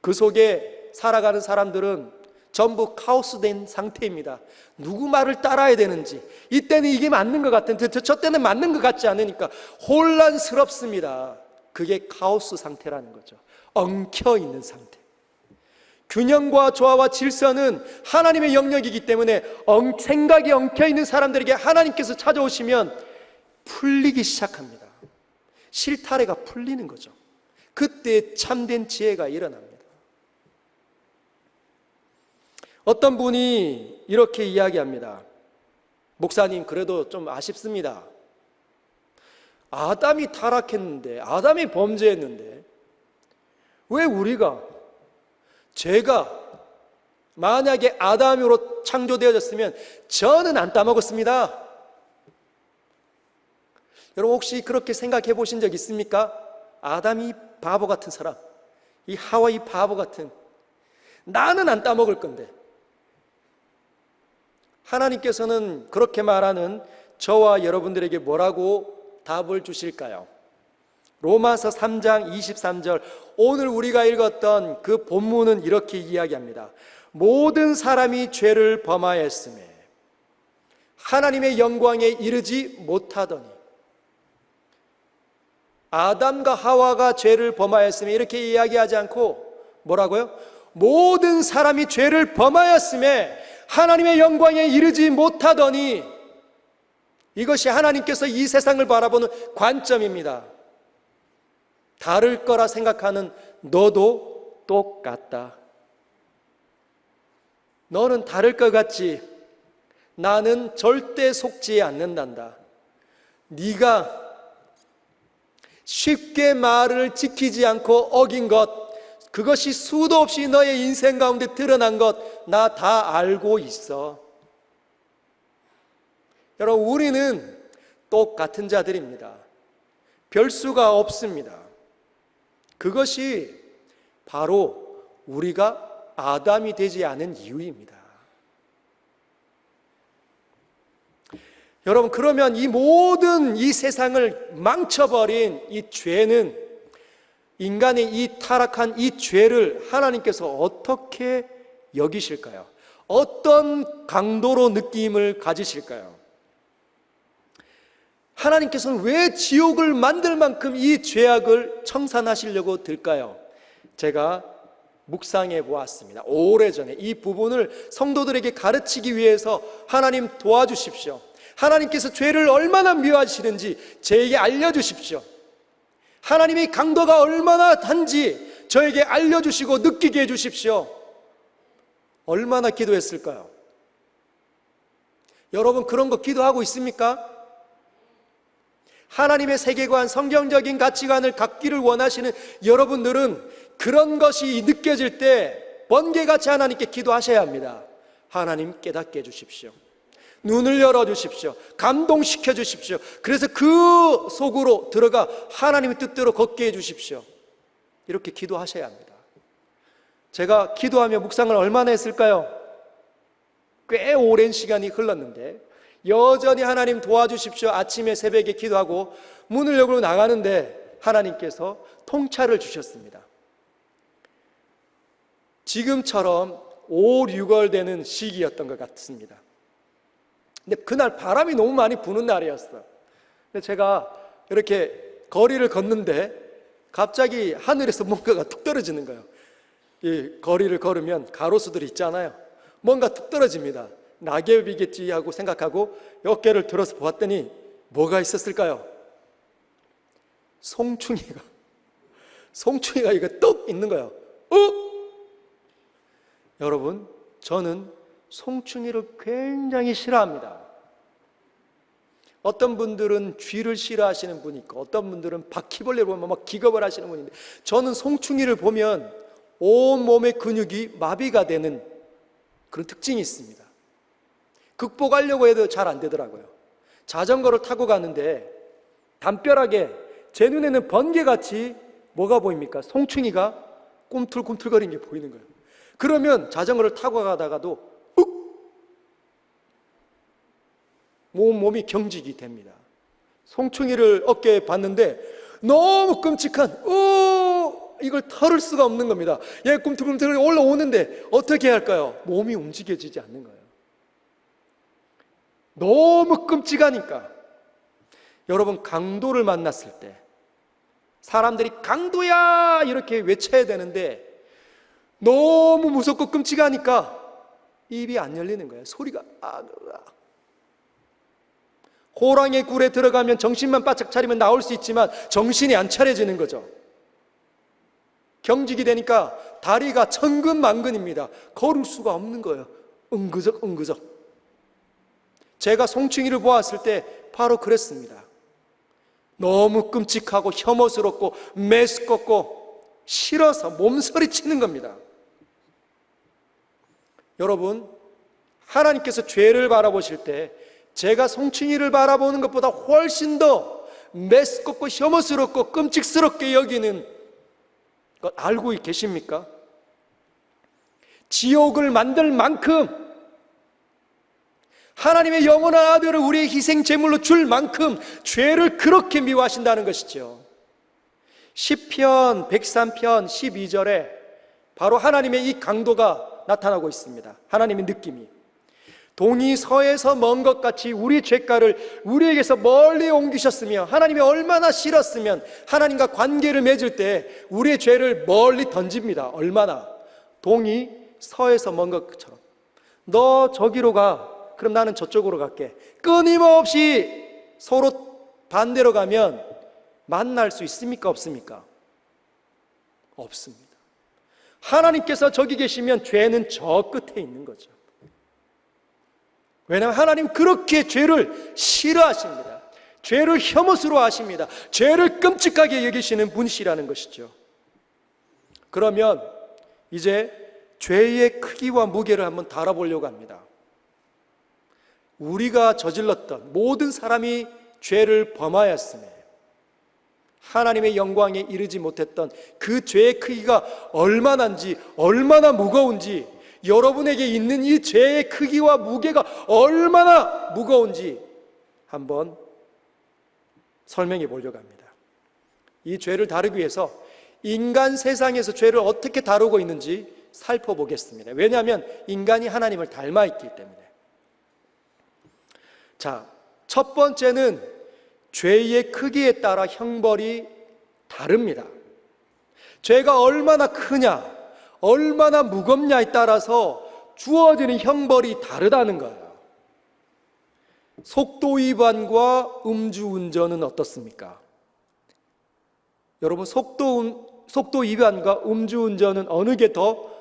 그 속에 살아가는 사람들은 전부 카오스된 상태입니다. 누구 말을 따라야 되는지, 이때는 이게 맞는 것 같은데 저 때는 맞는 것 같지 않으니까 혼란스럽습니다. 그게 카오스 상태라는 거죠. 엉켜있는 상태. 균형과 조화와 질서는 하나님의 영역이기 때문에 생각이 엉켜있는 사람들에게 하나님께서 찾아오시면 풀리기 시작합니다. 실타래가 풀리는 거죠. 그때 참된 지혜가 일어납니다. 어떤 분이 이렇게 이야기합니다. 목사님, 그래도 좀 아쉽습니다. 아담이 타락했는데, 아담이 범죄했는데 왜 우리가, 제가 만약에 아담으로 창조되어졌으면 저는 안 따먹었습니다. 여러분 혹시 그렇게 생각해 보신 적 있습니까? 아담이 바보 같은 사람, 이 하와 이 바보 같은, 나는 안 따먹을 건데. 하나님께서는 그렇게 말하는 저와 여러분들에게 뭐라고 답을 주실까요? 로마서 3장 23절, 오늘 우리가 읽었던 그 본문은 이렇게 이야기합니다. 모든 사람이 죄를 범하였으며 하나님의 영광에 이르지 못하더니. 아담과 하와가 죄를 범하였으며 이렇게 이야기하지 않고 뭐라고요? 모든 사람이 죄를 범하였음에 하나님의 영광에 이르지 못하더니. 이것이 하나님께서 이 세상을 바라보는 관점입니다. 다를 거라 생각하는 너도 똑같다. 너는 다를 것 같지? 나는 절대 속지 않는단다. 네가 쉽게 말을 지키지 않고 어긴 것, 그것이 수도 없이 너의 인생 가운데 드러난 것 나 다 알고 있어. 여러분, 우리는 똑같은 자들입니다. 별수가 없습니다. 그것이 바로 우리가 아담이 되지 않은 이유입니다. 여러분, 그러면 이 모든 이 세상을 망쳐버린 이 죄는, 인간의 이 타락한 이 죄를 하나님께서 어떻게 여기실까요? 어떤 강도로 느낌을 가지실까요? 하나님께서는 왜 지옥을 만들 만큼 이 죄악을 청산하시려고 들까요? 제가 묵상해 보았습니다. 오래전에 이 부분을 성도들에게 가르치기 위해서 하나님 도와주십시오. 하나님께서 죄를 얼마나 미워하시는지 저에게 알려주십시오. 하나님의 강도가 얼마나 단지 저에게 알려주시고 느끼게 해주십시오. 얼마나 기도했을까요? 여러분 그런 거 기도하고 있습니까? 하나님의 세계관, 성경적인 가치관을 갖기를 원하시는 여러분들은 그런 것이 느껴질 때 번개같이 하나님께 기도하셔야 합니다. 하나님 깨닫게 해주십시오. 눈을 열어주십시오. 감동시켜 주십시오. 그래서 그 속으로 들어가 하나님의 뜻대로 걷게 해주십시오. 이렇게 기도하셔야 합니다. 제가 기도하며 묵상을 얼마나 했을까요? 꽤 오랜 시간이 흘렀는데 여전히 하나님 도와주십시오. 아침에 새벽에 기도하고 문을 열고 나가는데 하나님께서 통찰을 주셨습니다. 지금처럼 5, 6월 되는 시기였던 것 같습니다. 근데 그날 바람이 너무 많이 부는 날이었어요. 근데 제가 이렇게 거리를 걷는데 갑자기 하늘에서 뭔가가 툭 떨어지는 거예요. 이 거리를 걸으면 가로수들이 있잖아요. 뭔가 툭 떨어집니다. 낙엽이겠지 하고 생각하고 어깨를 들어서 보았더니 뭐가 있었을까요? 송충이가 이거 떡 있는 거예요. 여러분, 저는 송충이를 굉장히 싫어합니다. 어떤 분들은 쥐를 싫어하시는 분이 있고 어떤 분들은 바퀴벌레를 보면 막 기겁을 하시는 분인데 저는 송충이를 보면 온몸의 근육이 마비가 되는 그런 특징이 있습니다. 극복하려고 해도 잘 안 되더라고요. 자전거를 타고 가는데 담벼락에 제 눈에는 번개같이 뭐가 보입니까? 송충이가 꿈틀꿈틀거리는 게 보이는 거예요. 그러면 자전거를 타고 가다가도 몸이 경직이 됩니다. 송충이를 어깨에 봤는데 너무 끔찍한 이걸 털을 수가 없는 겁니다. 얘 꿈틀꿈틀 올라오는데 어떻게 해야 할까요? 몸이 움직여지지 않는 거예요. 너무 끔찍하니까. 여러분 강도를 만났을 때 사람들이 강도야 이렇게 외쳐야 되는데 너무 무섭고 끔찍하니까 입이 안 열리는 거예요. 소리가 호랑이 굴에 들어가면 정신만 바짝 차리면 나올 수 있지만 정신이 안 차려지는 거죠. 경직이 되니까 다리가 천근만근입니다. 걸을 수가 없는 거예요. 응그적. 제가 송충이를 보았을 때 바로 그랬습니다. 너무 끔찍하고 혐오스럽고 메스껍고 싫어서 몸서리치는 겁니다. 여러분, 하나님께서 죄를 바라보실 때 제가 송충이를 바라보는 것보다 훨씬 더 메스껍고 혐오스럽고 끔찍스럽게 여기는 것 알고 계십니까? 지옥을 만들 만큼 하나님의 영원한 아들을 우리의 희생 제물로 줄 만큼 죄를 그렇게 미워하신다는 것이죠. 시편 103편 12절에 바로 하나님의 이 강도가 나타나고 있습니다. 하나님의 느낌이 동이 서에서 먼 것 같이 우리 죄가를 우리에게서 멀리 옮기셨으며 하나님이 얼마나 싫었으면 하나님과 관계를 맺을 때 우리의 죄를 멀리 던집니다. 얼마나 동이 서에서 먼 것처럼 너 저기로 가 그럼 나는 저쪽으로 갈게. 끊임없이 서로 반대로 가면 만날 수 있습니까? 없습니까? 없습니다. 하나님께서 저기 계시면 죄는 저 끝에 있는 거죠. 왜냐하면 하나님 그렇게 죄를 싫어하십니다. 죄를 혐오스러워하십니다. 죄를 끔찍하게 여기시는 분이시라는 것이죠. 그러면 이제 죄의 크기와 무게를 한번 다뤄보려고 합니다. 우리가 저질렀던 모든 사람이 죄를 범하였음에 하나님의 영광에 이르지 못했던 그 죄의 크기가 얼마나인지 얼마나 무거운지 여러분에게 있는 이 죄의 크기와 무게가 얼마나 무거운지 한번 설명해 보려고 합니다. 이 죄를 다루기 위해서 인간 세상에서 죄를 어떻게 다루고 있는지 살펴보겠습니다. 왜냐하면 인간이 하나님을 닮아 있기 때문에. 자, 첫 번째는 죄의 크기에 따라 형벌이 다릅니다. 죄가 얼마나 크냐, 얼마나 무겁냐에 따라서 주어지는 형벌이 다르다는 거예요. 속도 위반과 음주운전은 어떻습니까? 여러분, 속도 속도 위반과 음주운전은 어느 게 더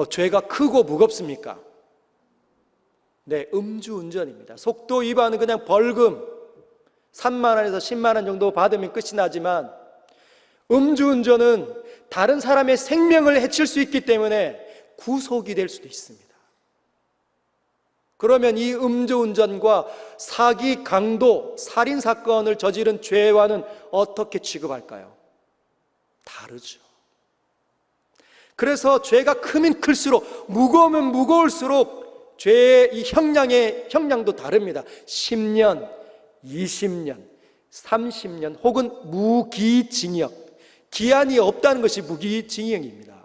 죄가 크고 무겁습니까? 네, 음주운전입니다. 속도 위반은 그냥 벌금 3만 원에서 10만 원 정도 받으면 끝이 나지만 음주운전은 다른 사람의 생명을 해칠 수 있기 때문에 구속이 될 수도 있습니다. 그러면 이 음주운전과 사기, 강도, 살인사건을 저지른 죄와는 어떻게 취급할까요? 다르죠. 그래서 죄가 크면 클수록, 무거우면 무거울수록 죄의 이 형량도 다릅니다. 10년, 20년, 30년 혹은 무기징역. 기한이 없다는 것이 무기징역입니다.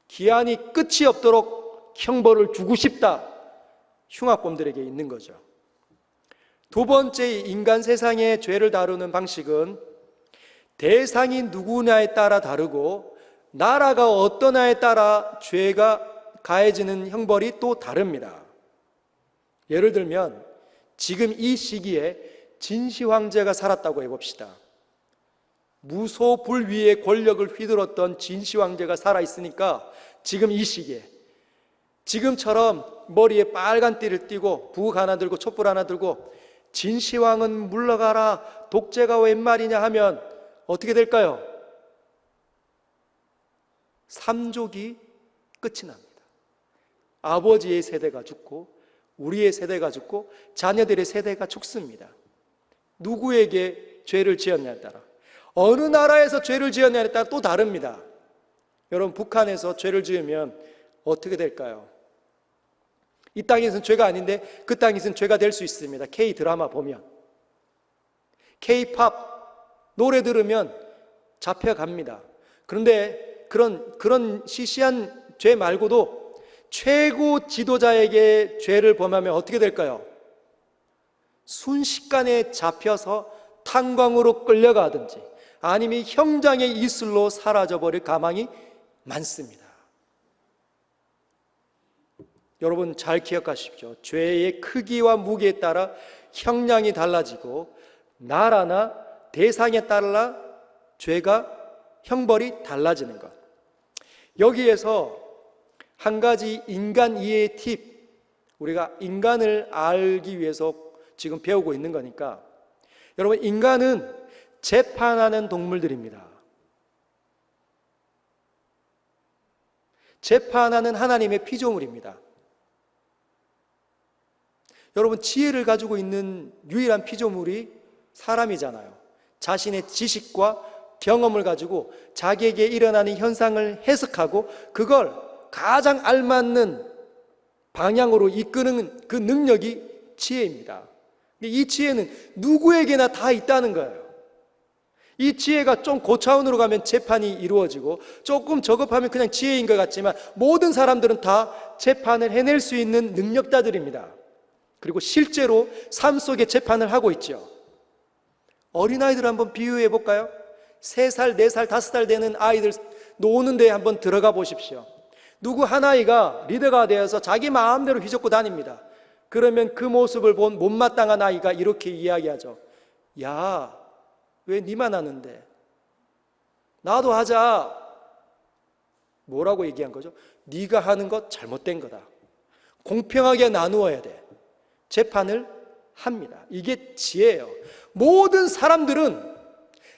기한이 끝이 없도록 형벌을 주고 싶다. 흉악범들에게 있는 거죠. 두 번째, 인간 세상의 죄를 다루는 방식은 대상이 누구냐에 따라 다르고 나라가 어떠냐에 따라 죄가 가해지는 형벌이 또 다릅니다. 예를 들면 지금 이 시기에 진시 황제가 살았다고 해봅시다. 무소불위의 권력을 휘둘렀던 진시 황제가 살아있으니까 지금 이 시기에 지금처럼 머리에 빨간 띠를 띠고 북 하나 들고 촛불 하나 들고 진시황은 물러가라, 독재가 웬 말이냐 하면 어떻게 될까요? 삼족이 끝이 납니다. 아버지의 세대가 죽고 우리의 세대가 죽고 자녀들의 세대가 죽습니다. 누구에게 죄를 지었냐에 따라, 어느 나라에서 죄를 지었냐에 따라 또 다릅니다. 여러분, 북한에서 죄를 지으면 어떻게 될까요? 이 땅에서는 죄가 아닌데 그 땅에서는 죄가 될 수 있습니다. K-드라마 보면, K-팝 노래 들으면 잡혀갑니다. 그런데 그런 시시한 죄 말고도 최고 지도자에게 죄를 범하면 어떻게 될까요? 순식간에 잡혀서 탄광으로 끌려가든지 아니면 형장의 이슬로 사라져버릴 가망이 많습니다. 여러분 잘 기억하십시오. 죄의 크기와 무게에 따라 형량이 달라지고 나라나 대상에 따라 죄가 형벌이 달라지는 것. 여기에서 한 가지 인간 이해의 팁, 우리가 인간을 알기 위해서 지금 배우고 있는 거니까, 여러분, 인간은 재판하는 동물들입니다. 재판하는 하나님의 피조물입니다. 여러분, 지혜를 가지고 있는 유일한 피조물이 사람이잖아요. 자신의 지식과 경험을 가지고 자기에게 일어나는 현상을 해석하고 그걸 가장 알맞는 방향으로 이끄는 그 능력이 지혜입니다. 이 지혜는 누구에게나 다 있다는 거예요. 이 지혜가 좀 고차원으로 가면 재판이 이루어지고 조금 저급하면 그냥 지혜인 것 같지만 모든 사람들은 다 재판을 해낼 수 있는 능력자들입니다. 그리고 실제로 삶 속에 재판을 하고 있죠. 어린아이들 한번 비유해 볼까요? 3살, 4살, 5살 되는 아이들 노는 데에 한번 들어가 보십시오. 누구 한 아이가 리더가 되어서 자기 마음대로 휘젓고 다닙니다. 그러면 그 모습을 본 못마땅한 아이가 이렇게 이야기하죠. 야, 왜 니만 하는데? 나도 하자. 뭐라고 얘기한 거죠? 네가 하는 것 잘못된 거다. 공평하게 나누어야 돼. 재판을 합니다. 이게 지혜예요. 모든 사람들은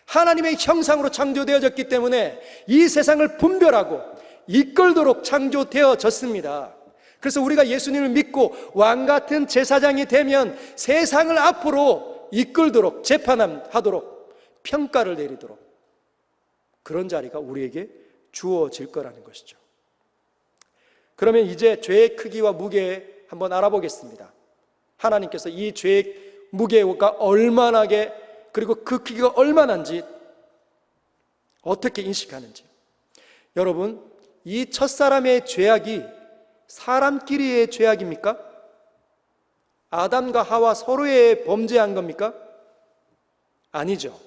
하나님의 형상으로 창조되어졌기 때문에 이 세상을 분별하고 이끌도록 창조되어졌습니다. 그래서 우리가 예수님을 믿고 왕같은 제사장이 되면 세상을 앞으로 이끌도록, 재판하도록, 평가를 내리도록 그런 자리가 우리에게 주어질 거라는 것이죠. 그러면 이제 죄의 크기와 무게 한번 알아보겠습니다. 하나님께서 이 죄의 무게가 얼마나게, 그리고 그 크기가 얼마나인지 어떻게 인식하는지. 여러분, 이 첫사람의 죄악이 사람끼리의 죄악입니까? 아담과 하와 서로의 범죄한 겁니까? 아니죠.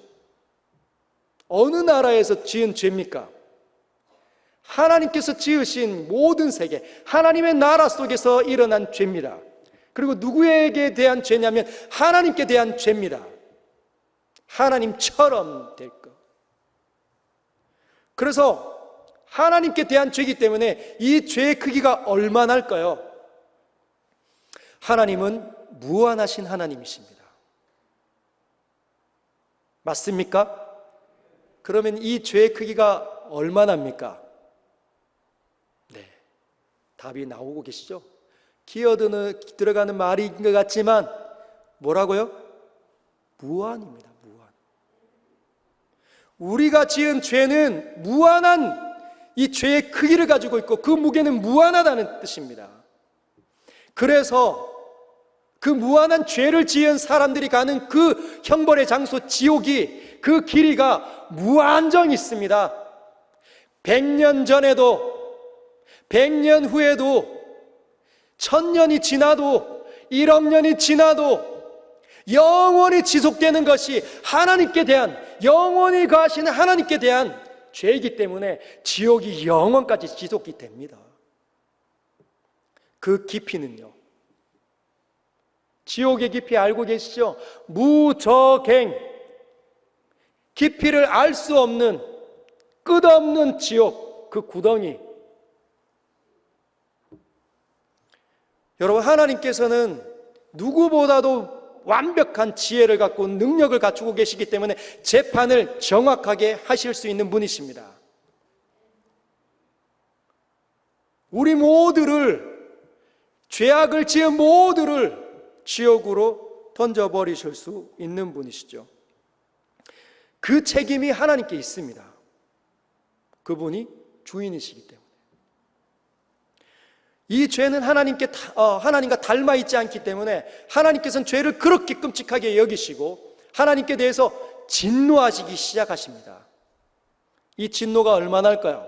어느 나라에서 지은 죄입니까? 하나님께서 지으신 모든 세계, 하나님의 나라 속에서 일어난 죄입니다. 그리고 누구에게 대한 죄냐면 하나님께 대한 죄입니다. 하나님처럼 될 것. 그래서 하나님께 대한 죄이기 때문에 이 죄의 크기가 얼마나 할까요? 하나님은 무한하신 하나님이십니다. 맞습니까? 그러면 이 죄의 크기가 얼마나 합니까? 네, 답이 나오고 계시죠? 들어가는 말인 것 같지만 뭐라고요? 무한입니다. 무한. 우리가 지은 죄는 무한한 이 죄의 크기를 가지고 있고 그 무게는 무한하다는 뜻입니다. 그래서 그 무한한 죄를 지은 사람들이 가는 그 형벌의 장소 지옥이 그 길이가 무한정 있습니다. 100년 전에도 100년 후에도 1000년이 지나도 1억 년이 지나도 영원히 지속되는 것이 하나님께 대한, 영원히 거하시는 하나님께 대한 죄이기 때문에 지옥이 영원까지 지속이 됩니다. 그 깊이는요, 지옥의 깊이 알고 계시죠? 무저갱, 깊이를 알 수 없는 끝없는 지옥, 그 구덩이. 여러분, 하나님께서는 누구보다도 완벽한 지혜를 갖고 능력을 갖추고 계시기 때문에 재판을 정확하게 하실 수 있는 분이십니다. 우리 모두를, 죄악을 지은 모두를 지옥으로 던져버리실 수 있는 분이시죠. 그 책임이 하나님께 있습니다. 그분이 주인이시기 때문에. 이 죄는 하나님과 닮아 있지 않기 때문에 하나님께서는 죄를 그렇게 끔찍하게 여기시고 하나님께 대해서 진노하시기 시작하십니다. 이 진노가 얼마나 할까요?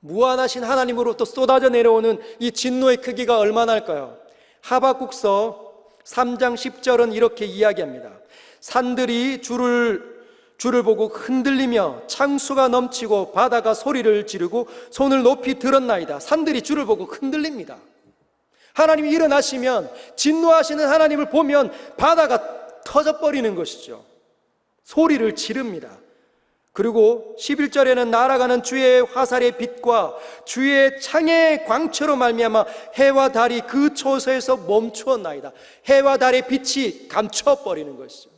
무한하신 하나님으로부터 쏟아져 내려오는 이 진노의 크기가 얼마나 할까요? 하박국서 3장 10절은 이렇게 이야기합니다. 산들이 주를 보고 흔들리며 창수가 넘치고 바다가 소리를 지르고 손을 높이 들었나이다. 산들이 주를 보고 흔들립니다. 하나님이 일어나시면, 진노하시는 하나님을 보면 바다가 터져버리는 것이죠. 소리를 지릅니다. 그리고 11절에는 날아가는 주의 화살의 빛과 주의 창의 광채로 말미암아 해와 달이 그 초소에서 멈추었나이다. 해와 달의 빛이 감춰버리는 것이죠.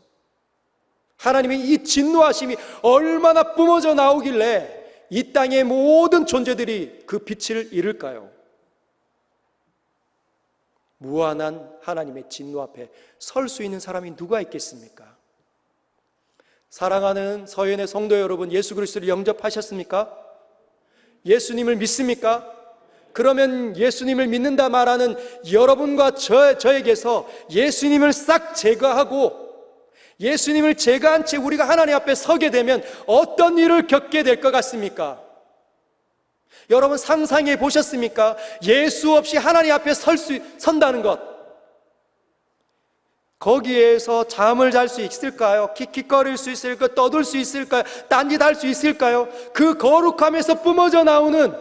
하나님의 이 진노하심이 얼마나 뿜어져 나오길래 이 땅의 모든 존재들이 그 빛을 잃을까요? 무한한 하나님의 진노 앞에 설 수 있는 사람이 누가 있겠습니까? 사랑하는 서연의 성도 여러분, 예수 그리스도를 영접하셨습니까? 예수님을 믿습니까? 그러면 예수님을 믿는다 말하는 여러분과 저에게서 예수님을 싹 제거하고 예수님을 제거한 채 우리가 하나님 앞에 서게 되면 어떤 일을 겪게 될 것 같습니까? 여러분 상상해 보셨습니까? 예수 없이 하나님 앞에 선다는 것. 거기에서 잠을 잘 수 있을까요? 킥킥거릴 수 있을까요? 떠들 수 있을까요? 딴짓할 수 있을까요? 그 거룩함에서 뿜어져 나오는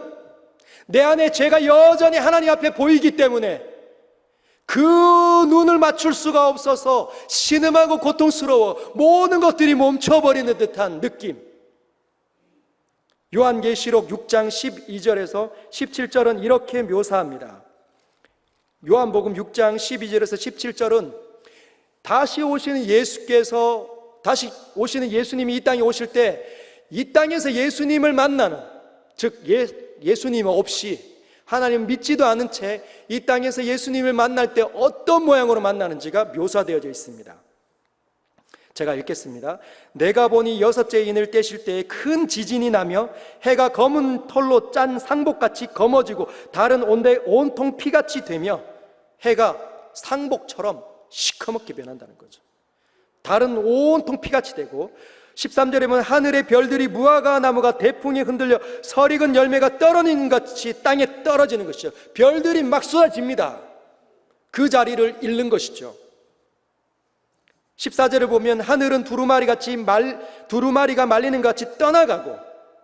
내 안에 죄가 여전히 하나님 앞에 보이기 때문에 그 눈을 맞출 수가 없어서 신음하고 고통스러워 모든 것들이 멈춰버리는 듯한 느낌. 요한계시록 6장 12절에서 17절은 이렇게 묘사합니다. 요한복음 6장 12절에서 17절은 다시 오시는 예수님이 이 땅에 오실 때 이 땅에서 예수님을 만나는, 즉 예수님 없이 하나님 믿지도 않은 채 이 땅에서 예수님을 만날 때 어떤 모양으로 만나는지가 묘사되어져 있습니다. 제가 읽겠습니다. 내가 보니 6째 인을 떼실 때에 큰 지진이 나며 해가 검은 털로 짠 상복같이 검어지고 달은 온통 피같이 되며 해가 상복처럼 시커멓게 변한다는 거죠. 달은 온통 피같이 되고 13절에 보면 하늘의 별들이 무화과 나무가 대풍에 흔들려 설익은 열매가 떨어지는 것이 땅에 떨어지는 것이죠. 별들이 막 쏟아집니다. 그 자리를 잃는 것이죠. 14절을 보면 하늘은 두루마리가 말리는 것 같이 떠나가고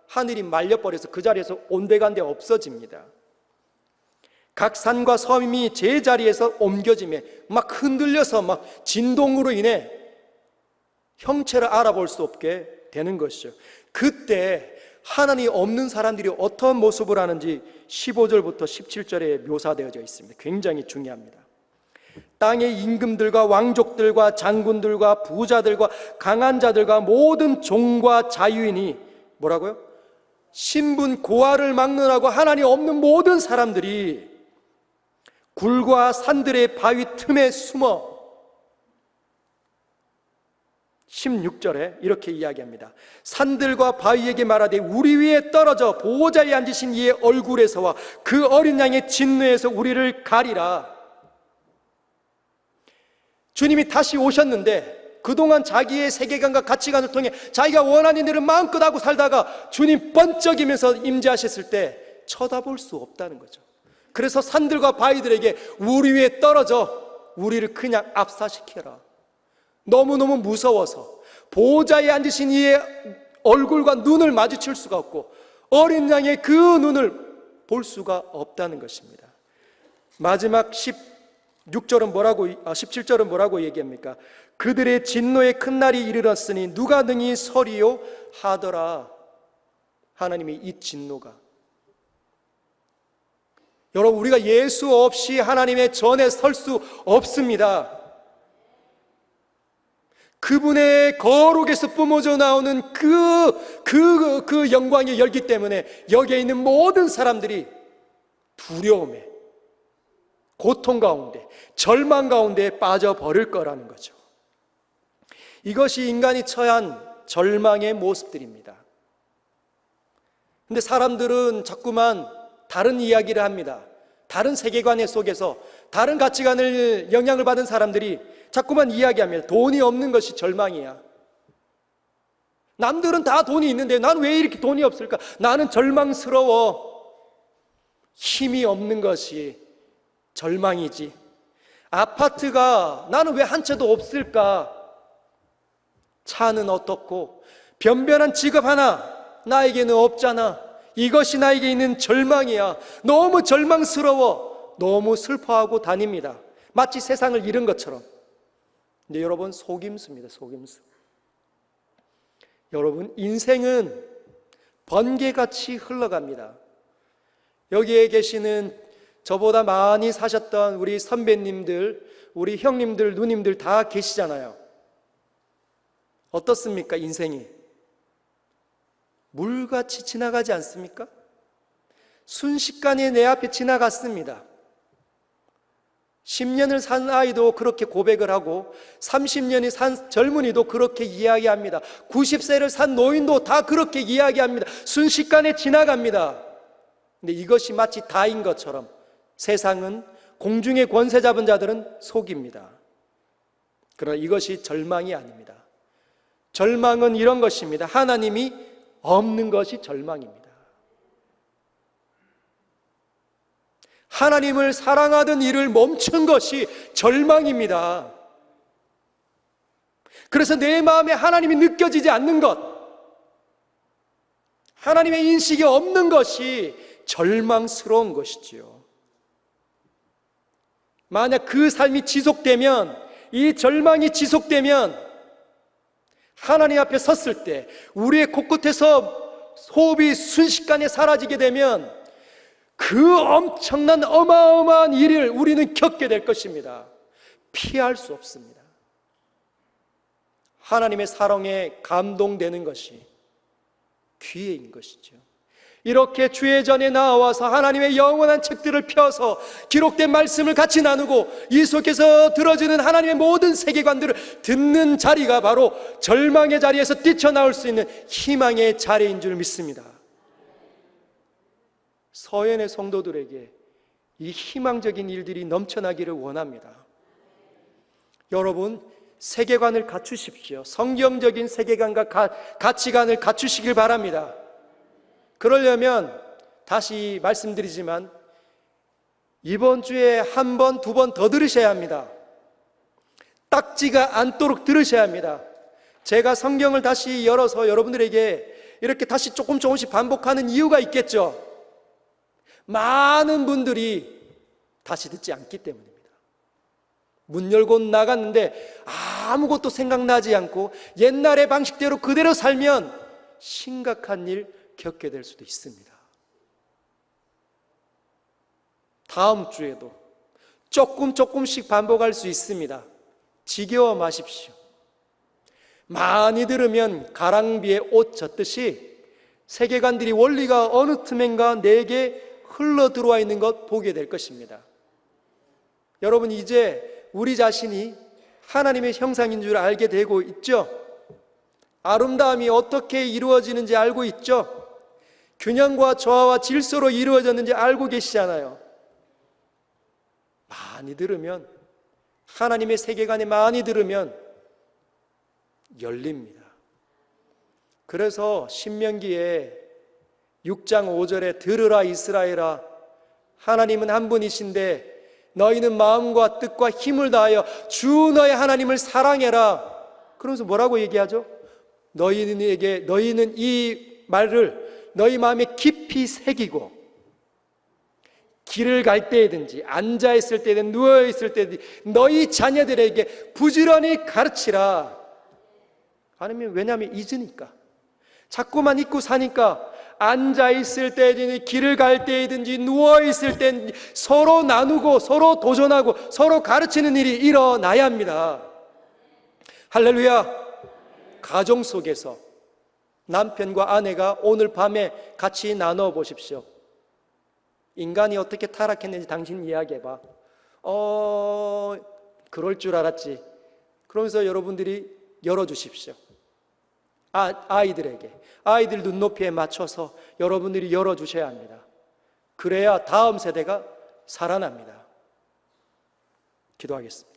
하늘이 말려버려서 그 자리에서 온데간데 없어집니다. 각 산과 섬이 제 자리에서 옮겨짐에 막 흔들려서 막 진동으로 인해 형체를 알아볼 수 없게 되는 것이죠. 그때 하나님이 없는 사람들이 어떤 모습을 하는지 15절부터 17절에 묘사되어져 있습니다. 굉장히 중요합니다. 땅의 임금들과 왕족들과 장군들과 부자들과 강한 자들과 모든 종과 자유인이 뭐라고요? 신분 고아를 막론하고 하나님 없는 모든 사람들이 굴과 산들의 바위 틈에 숨어 16절에 이렇게 이야기합니다. 산들과 바위에게 말하되 우리 위에 떨어져 보호자에 앉으신 이의 얼굴에서와 그 어린 양의 진노에서 우리를 가리라. 주님이 다시 오셨는데 그동안 자기의 세계관과 가치관을 통해 자기가 원하는 일을 마음껏 하고 살다가 주님 번쩍이면서 임재하셨을 때 쳐다볼 수 없다는 거죠. 그래서 산들과 바위들에게 우리 위에 떨어져 우리를 그냥 압사시켜라. 너무너무 무서워서 보호자에 앉으신 이의 얼굴과 눈을 마주칠 수가 없고 어린 양의 그 눈을 볼 수가 없다는 것입니다. 마지막 17절은 뭐라고 얘기합니까? 그들의 진노의 큰 날이 이르렀으니 누가 능히 서리요 하더라. 하나님의 이 진노가, 여러분, 우리가 예수 없이 하나님의 전에 설 수 없습니다. 그분의 거룩에서 뿜어져 나오는 그 영광의 열기 때문에 여기에 있는 모든 사람들이 두려움에, 고통 가운데, 절망 가운데 빠져버릴 거라는 거죠. 이것이 인간이 처한 절망의 모습들입니다. 근데 사람들은 자꾸만 다른 이야기를 합니다. 다른 세계관 속에서 다른 가치관을 영향을 받은 사람들이 자꾸만 이야기합니다. 돈이 없는 것이 절망이야. 남들은 다 돈이 있는데 난 왜 이렇게 돈이 없을까? 나는 절망스러워. 힘이 없는 것이 절망이지. 아파트가 나는 왜 한 채도 없을까? 차는 어떻고 변변한 직업 하나 나에게는 없잖아. 이것이 나에게 있는 절망이야. 너무 절망스러워. 너무 슬퍼하고 다닙니다. 마치 세상을 잃은 것처럼. 근데 여러분, 속임수입니다. 속임수. 여러분, 인생은 번개같이 흘러갑니다. 여기에 계시는 저보다 많이 사셨던 우리 선배님들, 우리 형님들, 누님들 다 계시잖아요. 어떻습니까? 인생이 물같이 지나가지 않습니까? 순식간에 내 앞에 지나갔습니다. 10년을 산 아이도 그렇게 고백을 하고 30년이 산 젊은이도 그렇게 이야기합니다. 90세를 산 노인도 다 그렇게 이야기합니다. 순식간에 지나갑니다. 근데 이것이 마치 다인 것처럼 세상은, 공중의 권세 잡은 자들은 속입니다. 그러나 이것이 절망이 아닙니다. 절망은 이런 것입니다. 하나님이 없는 것이 절망입니다. 하나님을 사랑하던 일을 멈춘 것이 절망입니다. 그래서 내 마음에 하나님이 느껴지지 않는 것, 하나님의 인식이 없는 것이 절망스러운 것이지요. 만약 그 삶이 지속되면, 이 절망이 지속되면 하나님 앞에 섰을 때 우리의 코끝에서 호흡이 순식간에 사라지게 되면 그 엄청난 어마어마한 일을 우리는 겪게 될 것입니다. 피할 수 없습니다. 하나님의 사랑에 감동되는 것이 기회인 것이죠. 이렇게 주의 전에 나와서 하나님의 영원한 책들을 펴서 기록된 말씀을 같이 나누고 이 속에서 들어지는 하나님의 모든 세계관들을 듣는 자리가 바로 절망의 자리에서 뛰쳐나올 수 있는 희망의 자리인 줄 믿습니다. 서연의 성도들에게 이 희망적인 일들이 넘쳐나기를 원합니다. 여러분, 세계관을 갖추십시오. 성경적인 세계관과 가치관을 갖추시길 바랍니다. 그러려면 다시 말씀드리지만 이번 주에 한 번, 두 번 더 들으셔야 합니다. 딱지가 않도록 들으셔야 합니다. 제가 성경을 다시 열어서 여러분들에게 이렇게 다시 조금씩 반복하는 이유가 있겠죠. 많은 분들이 다시 듣지 않기 때문입니다. 문 열고 나갔는데 아무것도 생각나지 않고 옛날의 방식대로 그대로 살면 심각한 일 겪게 될 수도 있습니다. 다음 주에도 조금씩 반복할 수 있습니다. 지겨워 마십시오. 많이 들으면 가랑비에 옷 젖듯이 세계관들이 원리가 어느 틈엔가 내게 흘러 들어와 있는 것 보게 될 것입니다. 여러분, 이제 우리 자신이 하나님의 형상인 줄 알게 되고 있죠? 아름다움이 어떻게 이루어지는지 알고 있죠? 균형과 조화와 질서로 이루어졌는지 알고 계시잖아요. 많이 들으면, 하나님의 세계관에 많이 들으면 열립니다. 그래서 신명기에 6장 5절에 들으라 이스라엘아, 하나님은 한 분이신데 너희는 마음과 뜻과 힘을 다하여 주 너의 하나님을 사랑해라. 그러면서 뭐라고 얘기하죠? 너희는 이 말을 너희 마음에 깊이 새기고 길을 갈 때든지 앉아있을 때든 누워있을 때든 너희 자녀들에게 부지런히 가르치라. 아니면 왜냐하면 잊으니까, 자꾸만 잊고 사니까 앉아있을 때든지 길을 갈 때든지 누워있을 때든지 서로 나누고 서로 도전하고 서로 가르치는 일이 일어나야 합니다. 할렐루야. 가정 속에서 남편과 아내가 오늘 밤에 같이 나눠 보십시오. 인간이 어떻게 타락했는지 당신 이야기해봐. 그럴 줄 알았지. 그러면서 여러분들이 열어주십시오. 아이들 눈높이에 맞춰서 여러분들이 열어주셔야 합니다. 그래야 다음 세대가 살아납니다. 기도하겠습니다.